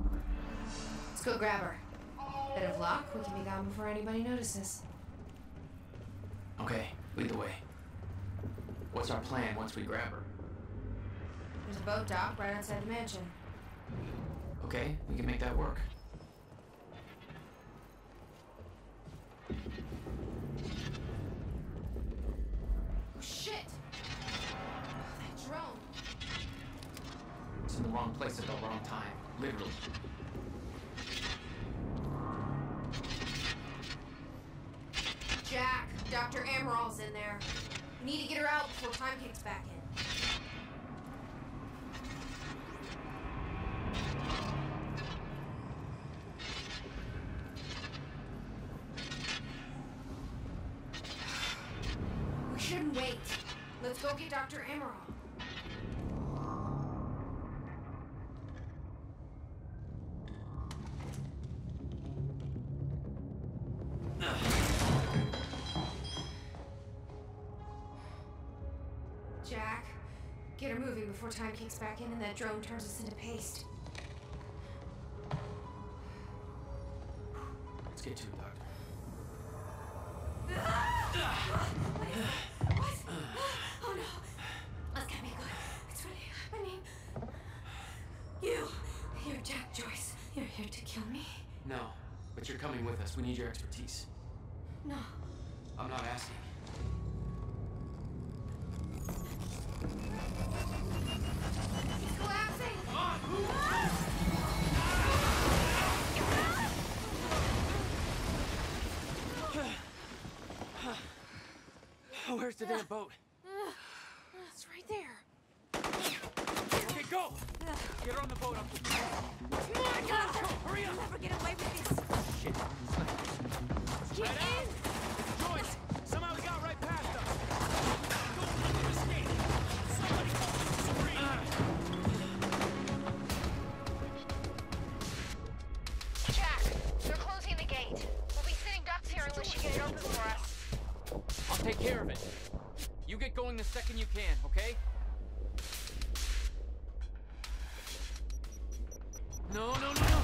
Let's go grab her. Bit of luck, we can be gone before anybody notices. Okay, lead the way. What's our plan once we grab her? There's a boat dock right outside the mansion. Okay, we can make that work. Oh, shit! That drone! It's in the wrong place at the wrong time. Literally. Jack, Dr. Amaral's in there. We need to get her out before time kicks back in. We shouldn't wait. Let's go get Dr. Amaral. Jack, get her moving before time kicks back in and that drone turns us into paste. Let's get to it, Doctor. What? Oh no. That's gotta be good. It's really happening. You're Jack Joyce. You're here to kill me? No, but you're coming with us. We need your expertise. No. I'm not asking. It's collapsing! Where's the damn boat? It's right there. Okay, go! Get her on the boat. Come on, Doctor! Hurry up! We'll never get away with this. Shit. Get in! Joyce! Somehow we got right past them. Go, escape! Somebody call care of it. You get going the second you can, okay? No, no, no, no!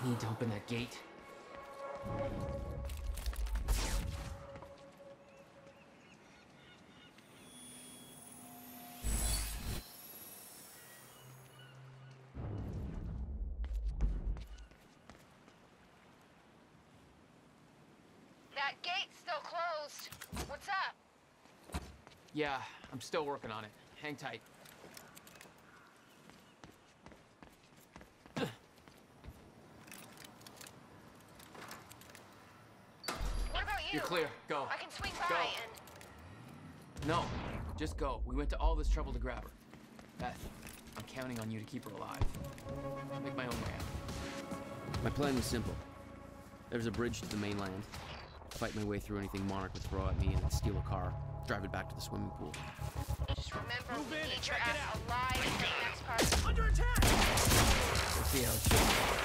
I need to open that gate. That gate's still closed. What's up? Yeah, I'm still working on it. Hang tight. What about you? You're clear. Go. I can swing by Go. and... No, just go. We went to all this trouble to grab her. Beth, I'm counting on you to keep her alive. I'll make my own way out. My plan was simple. There's a bridge to the mainland. Fight my way through anything Monarch would throw at me and then steal a car, drive it back to the swimming pool. Just remember, we need your ass alive in the next part. Under attack! We'll see how it shapes.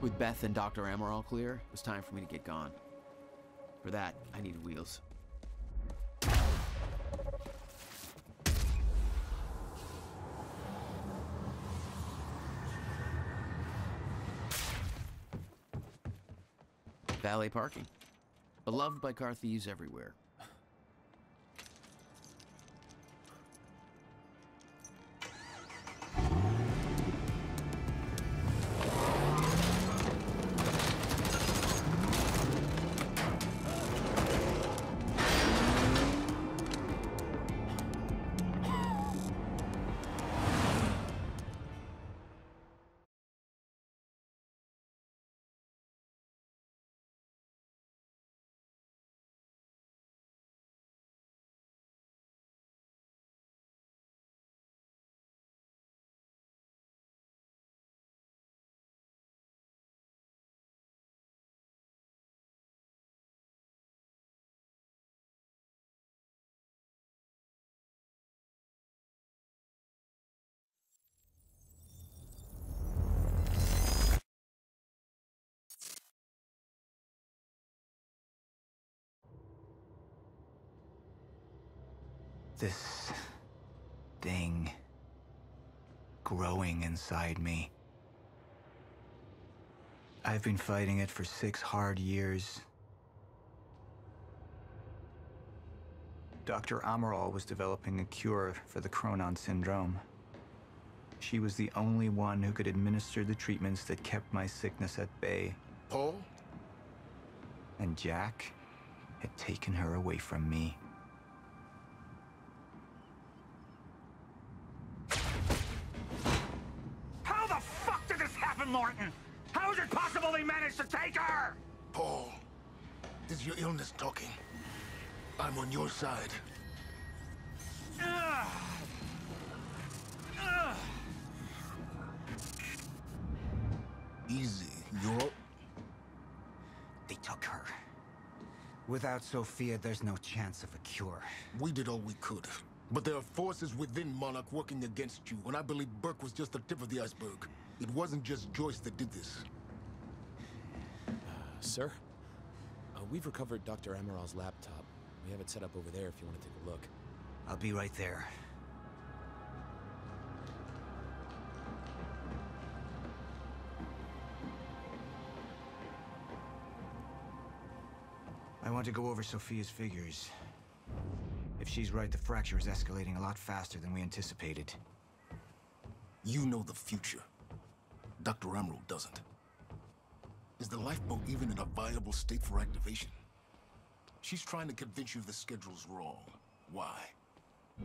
With Beth and Dr. Amor all clear, it was time for me to get gone. For that, I needed wheels. valet parking. Beloved by car thieves everywhere. This thing growing inside me. I've been fighting it for 6 hard years. Dr. Amaral was developing a cure for the Chronon syndrome. She was the only one who could administer the treatments that kept my sickness at bay. Paul? And Jack had taken her away from me. How the fuck did this happen, Morton? How is it possible they managed to take her? Paul, this is your illness talking. I'm on your side. Easy, you're... They took her. Without Sophia, there's no chance of a cure. We did all we could. But there are forces within Monarch working against you, and I believe Burke was just the tip of the iceberg. It wasn't just Joyce that did this. Sir? We've recovered Dr. Amaral's laptop. We have it set up over there if you want to take a look. I'll be right there. I want to go over Sophia's figures. If she's right, the fracture is escalating a lot faster than we anticipated. You know the future. Dr. Amaral doesn't. Is the lifeboat even in a viable state for activation? She's trying to convince you the schedule's wrong. Why?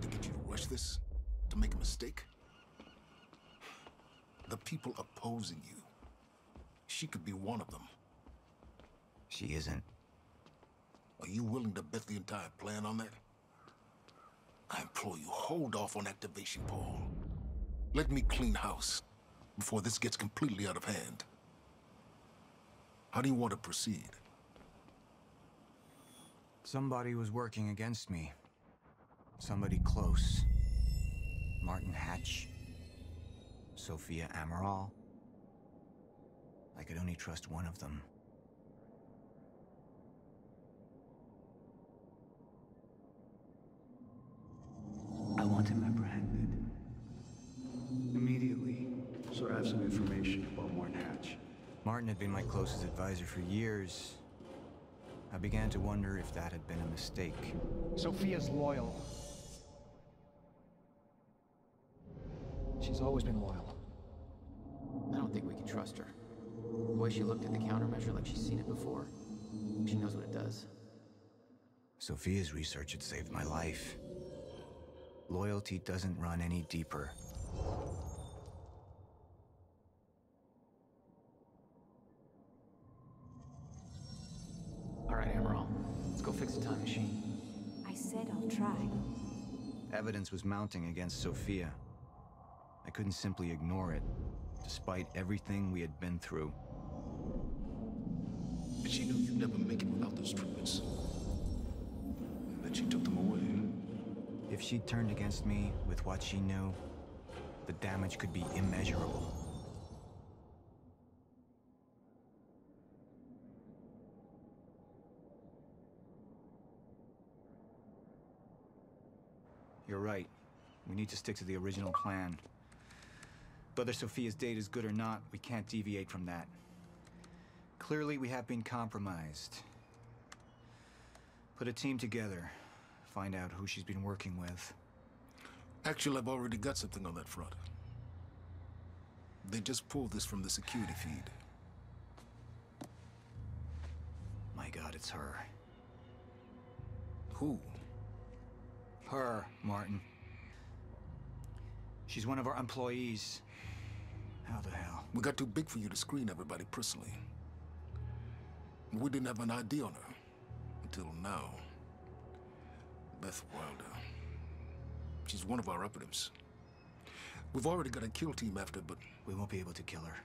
To get you to rush this? To make a mistake? The people opposing you. She could be one of them. She isn't. Are you willing to bet the entire plan on that? I implore you, hold off on activation, Paul. Let me clean house before this gets completely out of hand. How do you want to proceed? Somebody was working against me. Somebody close. Martin Hatch. Sophia Amaral. I could only trust one of them. I want him apprehended. Immediately. So I have some information about Martin Hatch. Martin had been my closest advisor for years. I began to wonder if that had been a mistake. Sophia's loyal. She's always been loyal. I don't think we can trust her. The way she looked at the countermeasure like she's seen it before. She knows what it does. Sophia's research had saved my life. Loyalty doesn't run any deeper. All right, Amaral. Let's go fix the time machine. I said I'll try. Evidence was mounting against Sophia. I couldn't simply ignore it, despite everything we had been through. But she knew you'd never make it without those treatments. And then she took them away. If she turned against me with what she knew, the damage could be immeasurable. You're right. We need to stick to the original plan. Whether Sophia's date is good or not, we can't deviate from that. Clearly, we have been compromised. Put a team together. Find out who she's been working with. Actually, I've already got something on that front. They just pulled this from the security feed. My God, it's her. Who? Her, Martin. She's one of our employees. How the hell? We got too big for you to screen everybody personally. We didn't have an ID on her. Until now. Beth Wilder. She's one of our operatives. We've already got a kill team after, but... We won't be able to kill her.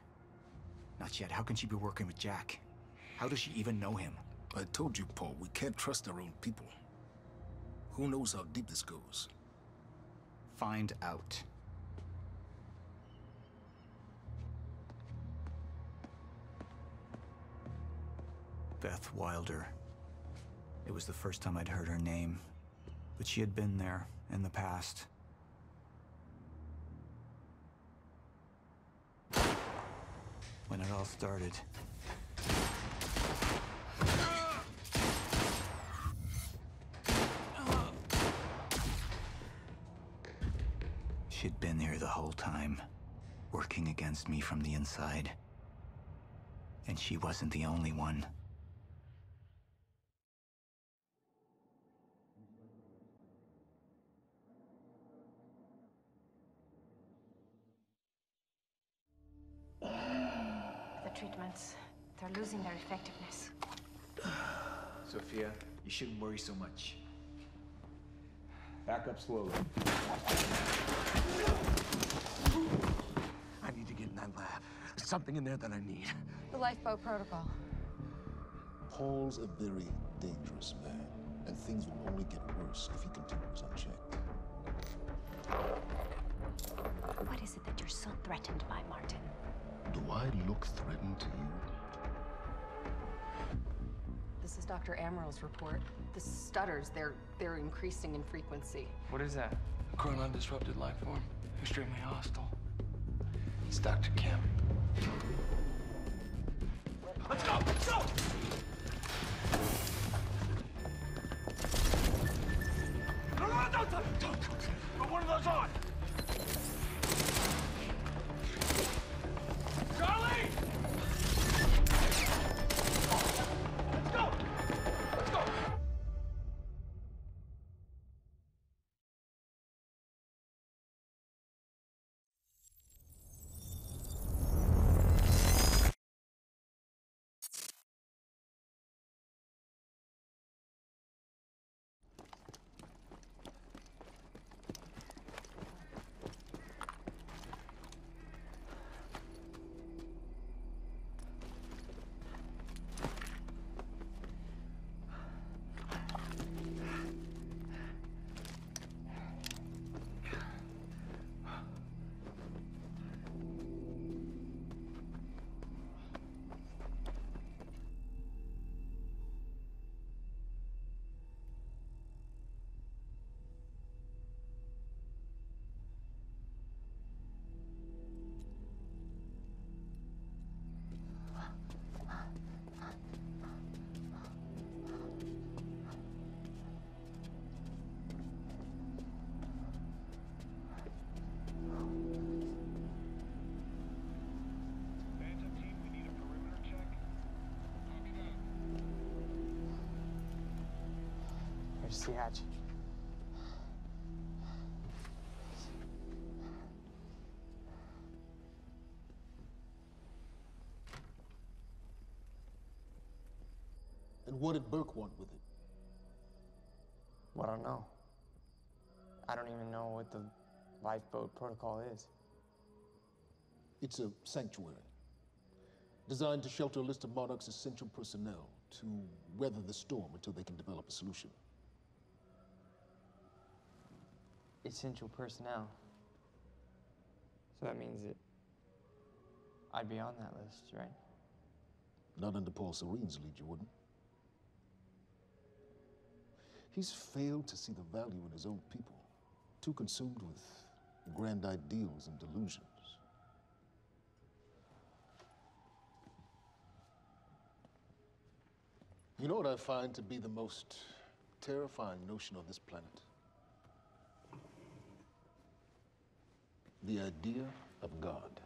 Not yet. How can she be working with Jack? How does she even know him? I told you, Paul, we can't trust our own people. Who knows how deep this goes? Find out. Beth Wilder. It was the first time I'd heard her name, but she had been there in the past. When it all started. She'd been here the whole time, working against me from the inside. And she wasn't the only one. The treatments, they're losing their effectiveness. Sophia, you shouldn't worry so much. Back up slowly. I need to get in that lab. There's something in there that I need. The lifeboat protocol. Paul's a very dangerous man, and things will only get worse if he continues unchecked. What is it that you're so threatened by, Martin? Do I look threatened to you? This is Dr. Amaril's report. The stutters, they're increasing in frequency. What is that? A chronon disrupted life form. Extremely hostile. It's Dr. Kim. Let's go! Let's go! No, don't. Put one of those on! Charlie! Let's go! Let's go! Here's the hatch. And what did Burke want with it? Well, I don't know. I don't even know what the lifeboat protocol is. It's a sanctuary. Designed to shelter a list of Monarch's essential personnel to weather the storm until they can develop a solution. Essential personnel. So that means that I'd be on that list, right? Not under Paul Serene's lead, you wouldn't. He's failed to see the value in his own people. Too consumed with grand ideals and delusions. You know what I find to be the most terrifying notion on this planet? The idea of God.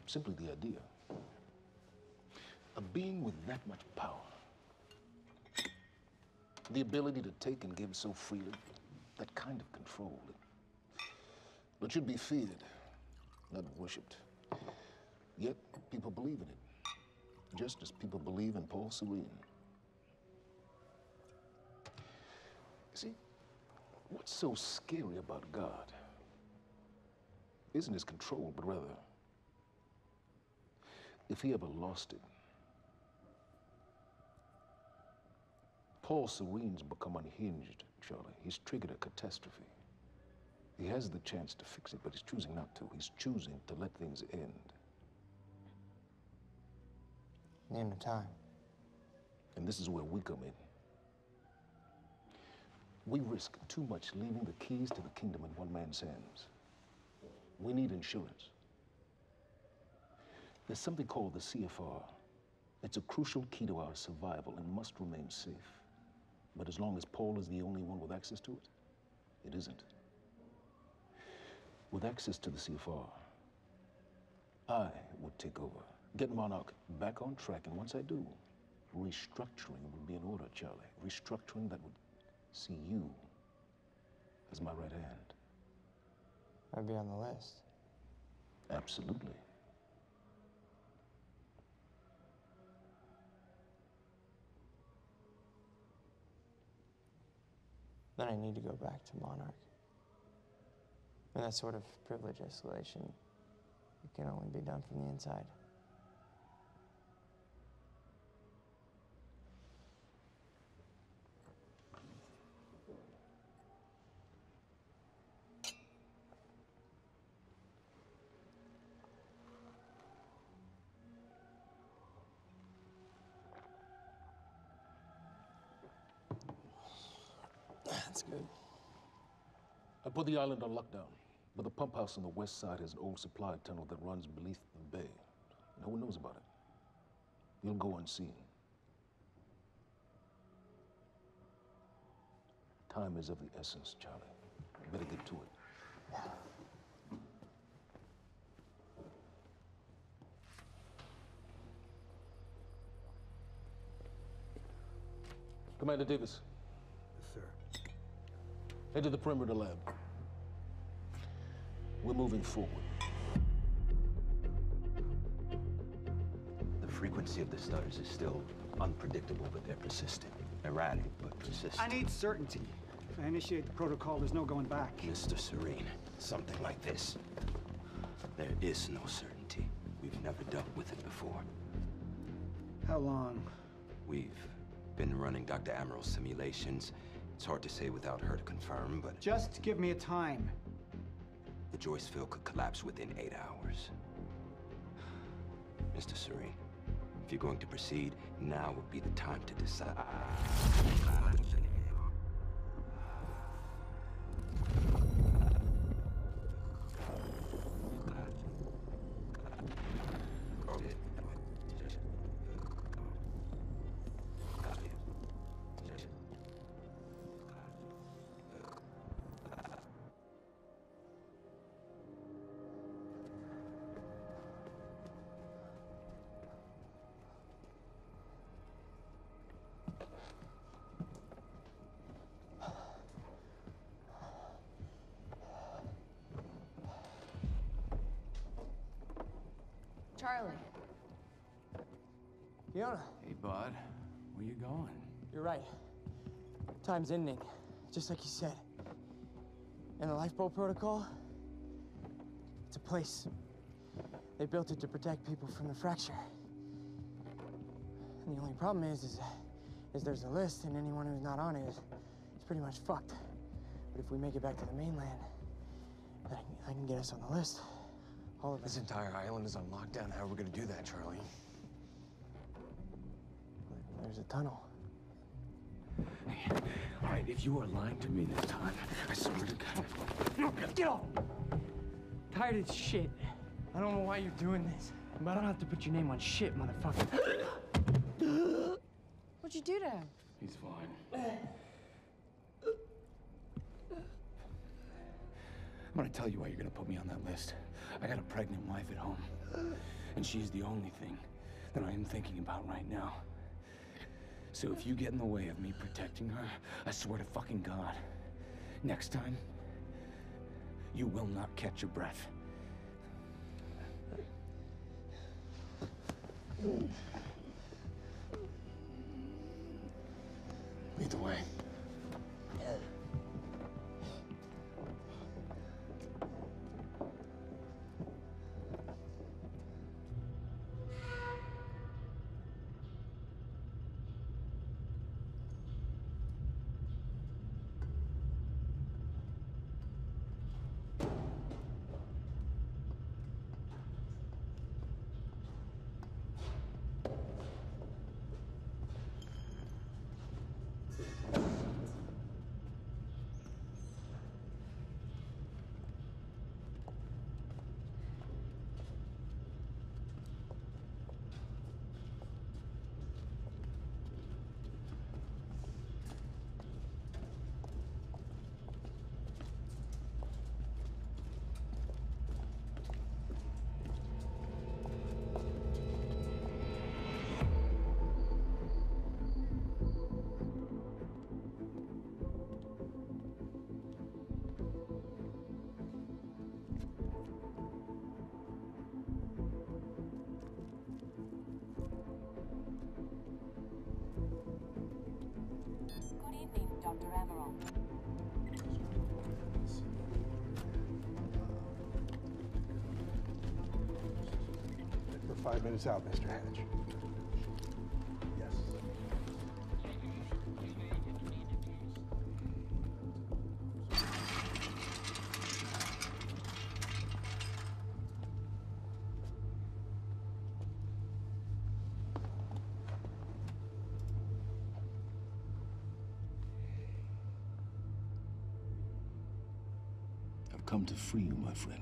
Simply the idea. A being with that much power. The ability to take and give so freely. That kind of control. It should be feared, not worshipped. Yet, people believe in it. Just as people believe in Paul Serene. See, what's so scary about God isn't his control, but rather, if he ever lost it. Paul Serene's become unhinged, Charlie. He's triggered a catastrophe. He has the chance to fix it, but he's choosing not to. He's choosing to let things end. The end of time. And this is where we come in. We risk too much leaving the keys to the kingdom in one man's hands. We need insurance. There's something called the CFR. It's a crucial key to our survival and must remain safe. But as long as Paul is the only one with access to it, it isn't. With access to the CFR, I would take over, get Monarch back on track, and once I do, restructuring would be in order, Charlie. Restructuring that would see you as my right hand. I'd be on the list. Absolutely. Then I need to go back to Monarch. And that sort of privilege escalation, it can only be done from the inside. That's good. I put the island on lockdown, but the pump house on the west side has an old supply tunnel that runs beneath the bay. No one knows about it. You'll go unseen. Time is of the essence, Charlie. Better get to it. Commander Davis. Yes, sir. Head to the perimeter lab. We're moving forward. The frequency of the stutters is still unpredictable, but they're persistent. Erratic, but persistent. I need certainty. If I initiate the protocol, there's no going back. Mr. Serene, something like this. There is no certainty. We've never dealt with it before. How long? We've been running Dr. Amaril's simulations. It's hard to say without her to confirm, but... Just give me a time. The Joyce field could collapse within 8 hours. Mr. Serene, if you're going to proceed, now would be the time to decide. Charlie. Fiona. Hey, bud. Where you going? You're right. Time's ending, just like you said. And the lifeboat protocol? It's a place. They built it to protect people from the fracture. And the only problem is there's a list, and anyone who's not on it is pretty much fucked. But if we make it back to the mainland, I can get us on the list. All of This entire island is on lockdown. How are we gonna do that, Charlie? There's a tunnel. All right, if you are lying to me this time, I swear to God. Get off! Tired of this shit. I don't know why you're doing this, but I don't have to put your name on shit, motherfucker. What'd you do to him? He's fine. I'm gonna tell you why you're gonna put me on that list. I got a pregnant wife at home, and she's the only thing that I am thinking about right now. So if you get in the way of me protecting her, I swear to fucking God, next time, you will not catch your breath. Lead the way. We're 5 minutes out, Mr. Hatch. Yes. I've come to free you, my friend.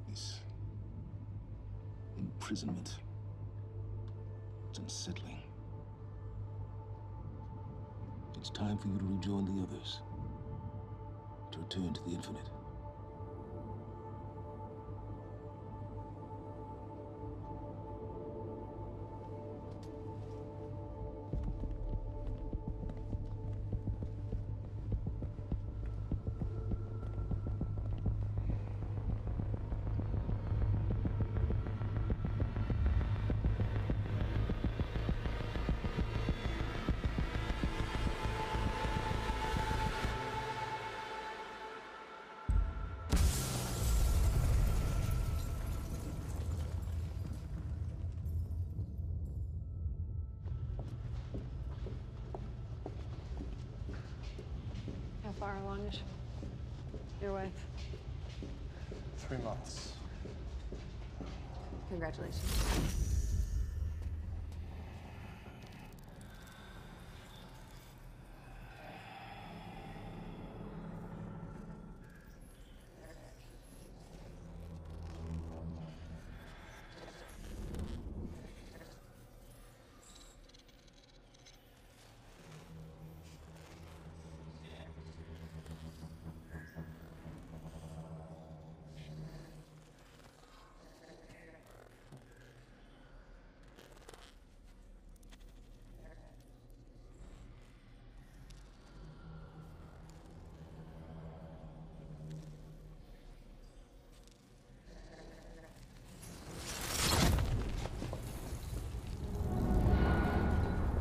This imprisonment, it's unsettling. It's time for you to rejoin the others, to return to the infinite. How far along is your wife? 3 months. Congratulations.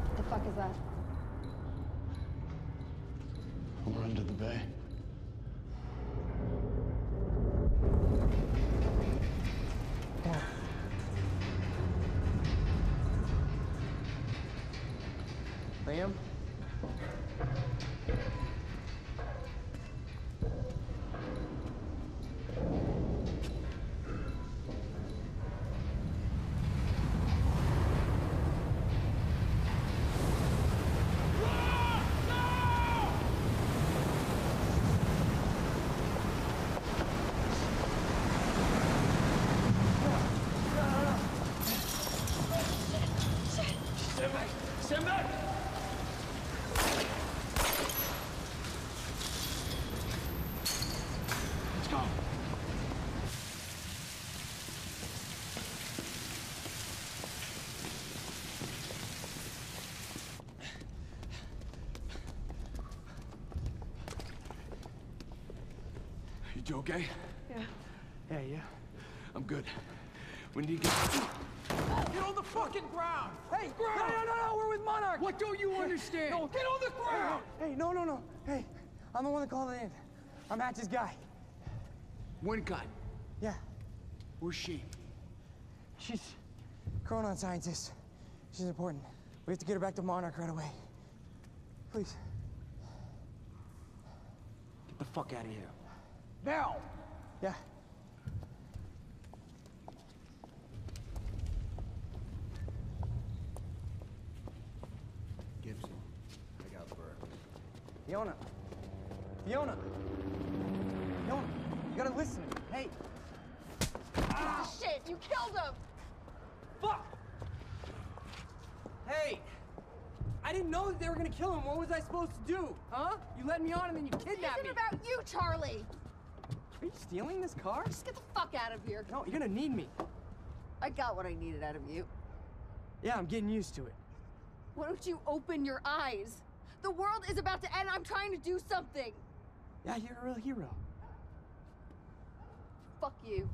What the fuck is that? We're under the bay. Liam? Shit! You okay? Yeah. Yeah, yeah. I'm good. We need to get... Get on the fucking ground! Hey, no, we're with Monarch! What don't you understand? No, get on the ground! Hey, no. Hey, I'm the one that called it in. I'm Hatch's guy. Wincott. Yeah. Where's she? She's a Chronon scientist. She's important. We have to get her back to Monarch right away. Please. Get the fuck out of here. Now! Yeah. Gibson, I got Burke. Fiona, you gotta listen to me. Hey. Ah, shit, you killed him! Fuck! Hey! I didn't know that they were gonna kill him. What was I supposed to do? Huh? You led me on and then you kidnapped me. This isn't about you, Charlie! Are you stealing this car? Just get the fuck out of here. No, you're gonna need me. I got what I needed out of you. Yeah, I'm getting used to it. Why don't you open your eyes? The world is about to end. I'm trying to do something. Yeah, you're a real hero. Fuck you.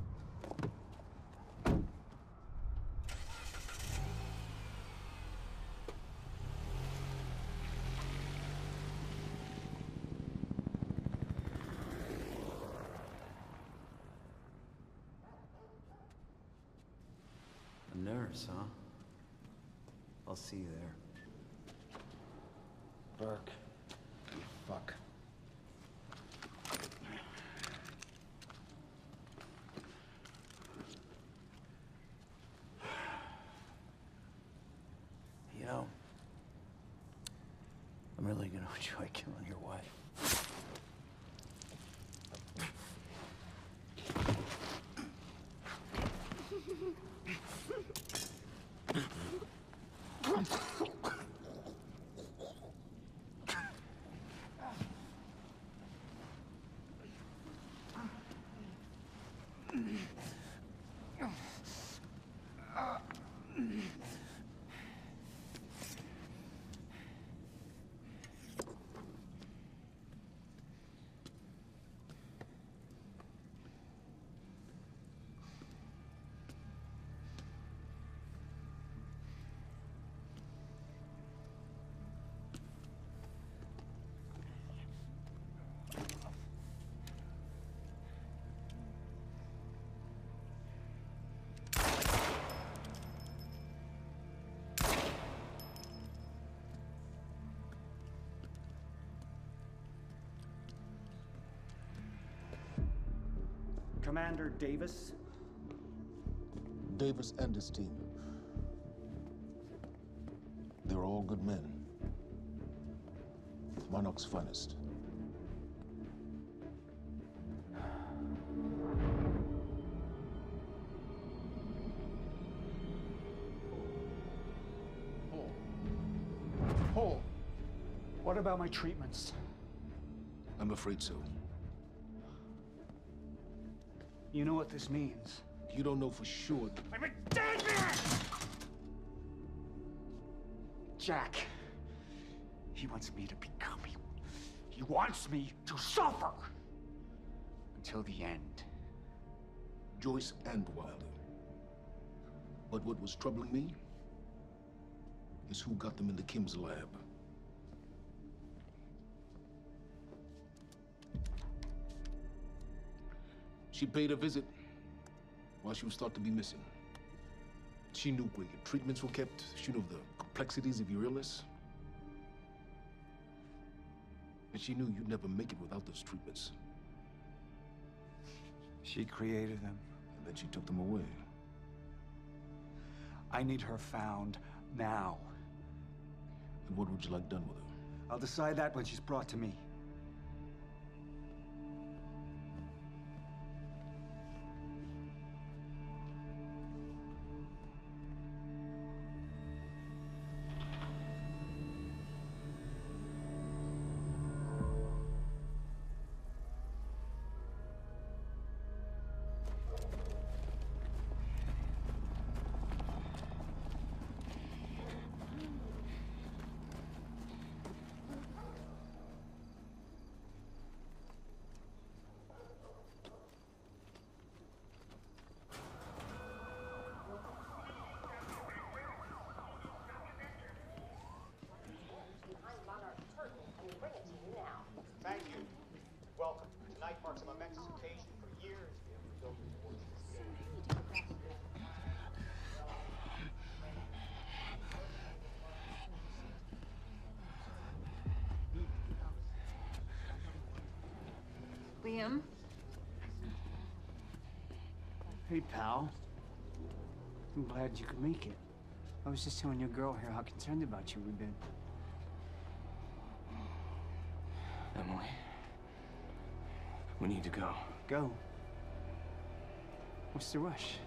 A nurse, huh? I'll see you there. Burke. You fuck. You know, I'm really gonna enjoy killing your wife. Commander Davis? Davis and his team. They were all good men. Monarch's finest. Paul, what about my treatments? I'm afraid so. You know what this means? You don't know for sure. I'm a dead man! Jack. He wants me to become you. He wants me to suffer. Until the end. Joyce and Wilder. But what was troubling me is who got them into Kim's lab. She paid a visit while she was thought to be missing. She knew where your treatments were kept. She knew the complexities of your illness. And she knew you'd never make it without those treatments. She created them. And then she took them away. I need her found now. And what would you like done with her? I'll decide that when she's brought to me. Liam. Hey, pal. I'm glad you could make it. I was just telling your girl here how concerned about you we've been. Emily, we need to go. Go? What's the rush?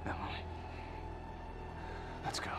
Emily, let's go.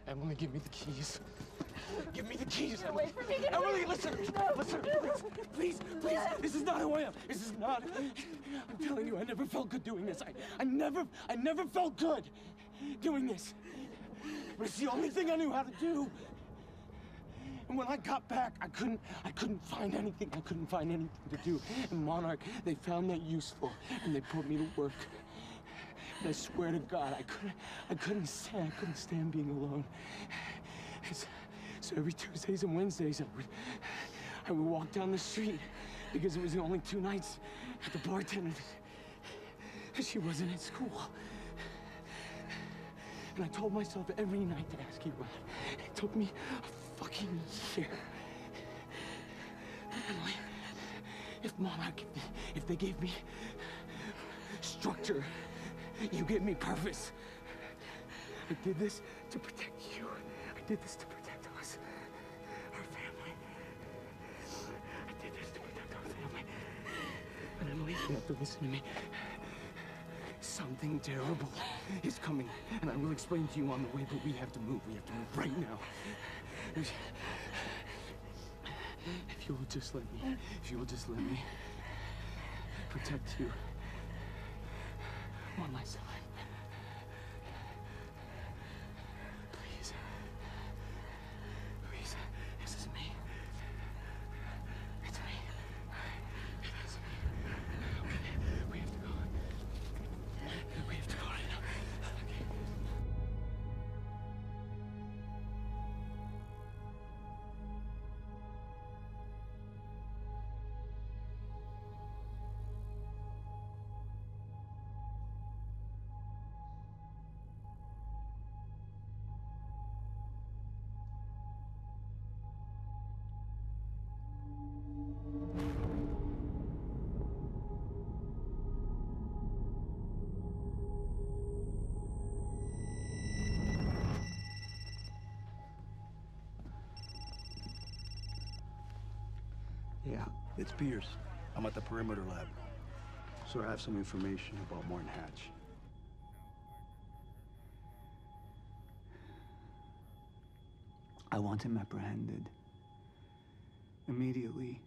Emily, give me the keys. Give me the keys. Get away from me. Get Emily, away. listen. No. Listen, please, please. This is not who I am. This is not. I'm telling you, I never felt good doing this. I never felt good doing this. But it's the only thing I knew how to do. And when I got back, I couldn't find anything. I couldn't find anything to do. And Monarch, they found that useful, and they put me to work. And I swear to God, I couldn't stand being alone. So every Tuesdays and Wednesdays, I would walk down the street because it was the only 2 nights at the bartender. She wasn't at school. And I told myself every night to ask you out. It took me a fucking year. Emily, if Monarch, if they gave me structure, you gave me purpose. I did this to protect you. I did this to protect us, our family. I did this to protect our family. But Emily, you have to listen to me. Something terrible is coming, and I will explain to you on the way, but we have to move. We have to move right now. If you will just let me protect you one last time. Please. Please. This is me. It's me. It is me. Okay. We have to go. We have to go right now. Okay. Yeah, it's Pierce. I'm at the perimeter lab. So I have some information about Martin Hatch. I want him apprehended. Immediately.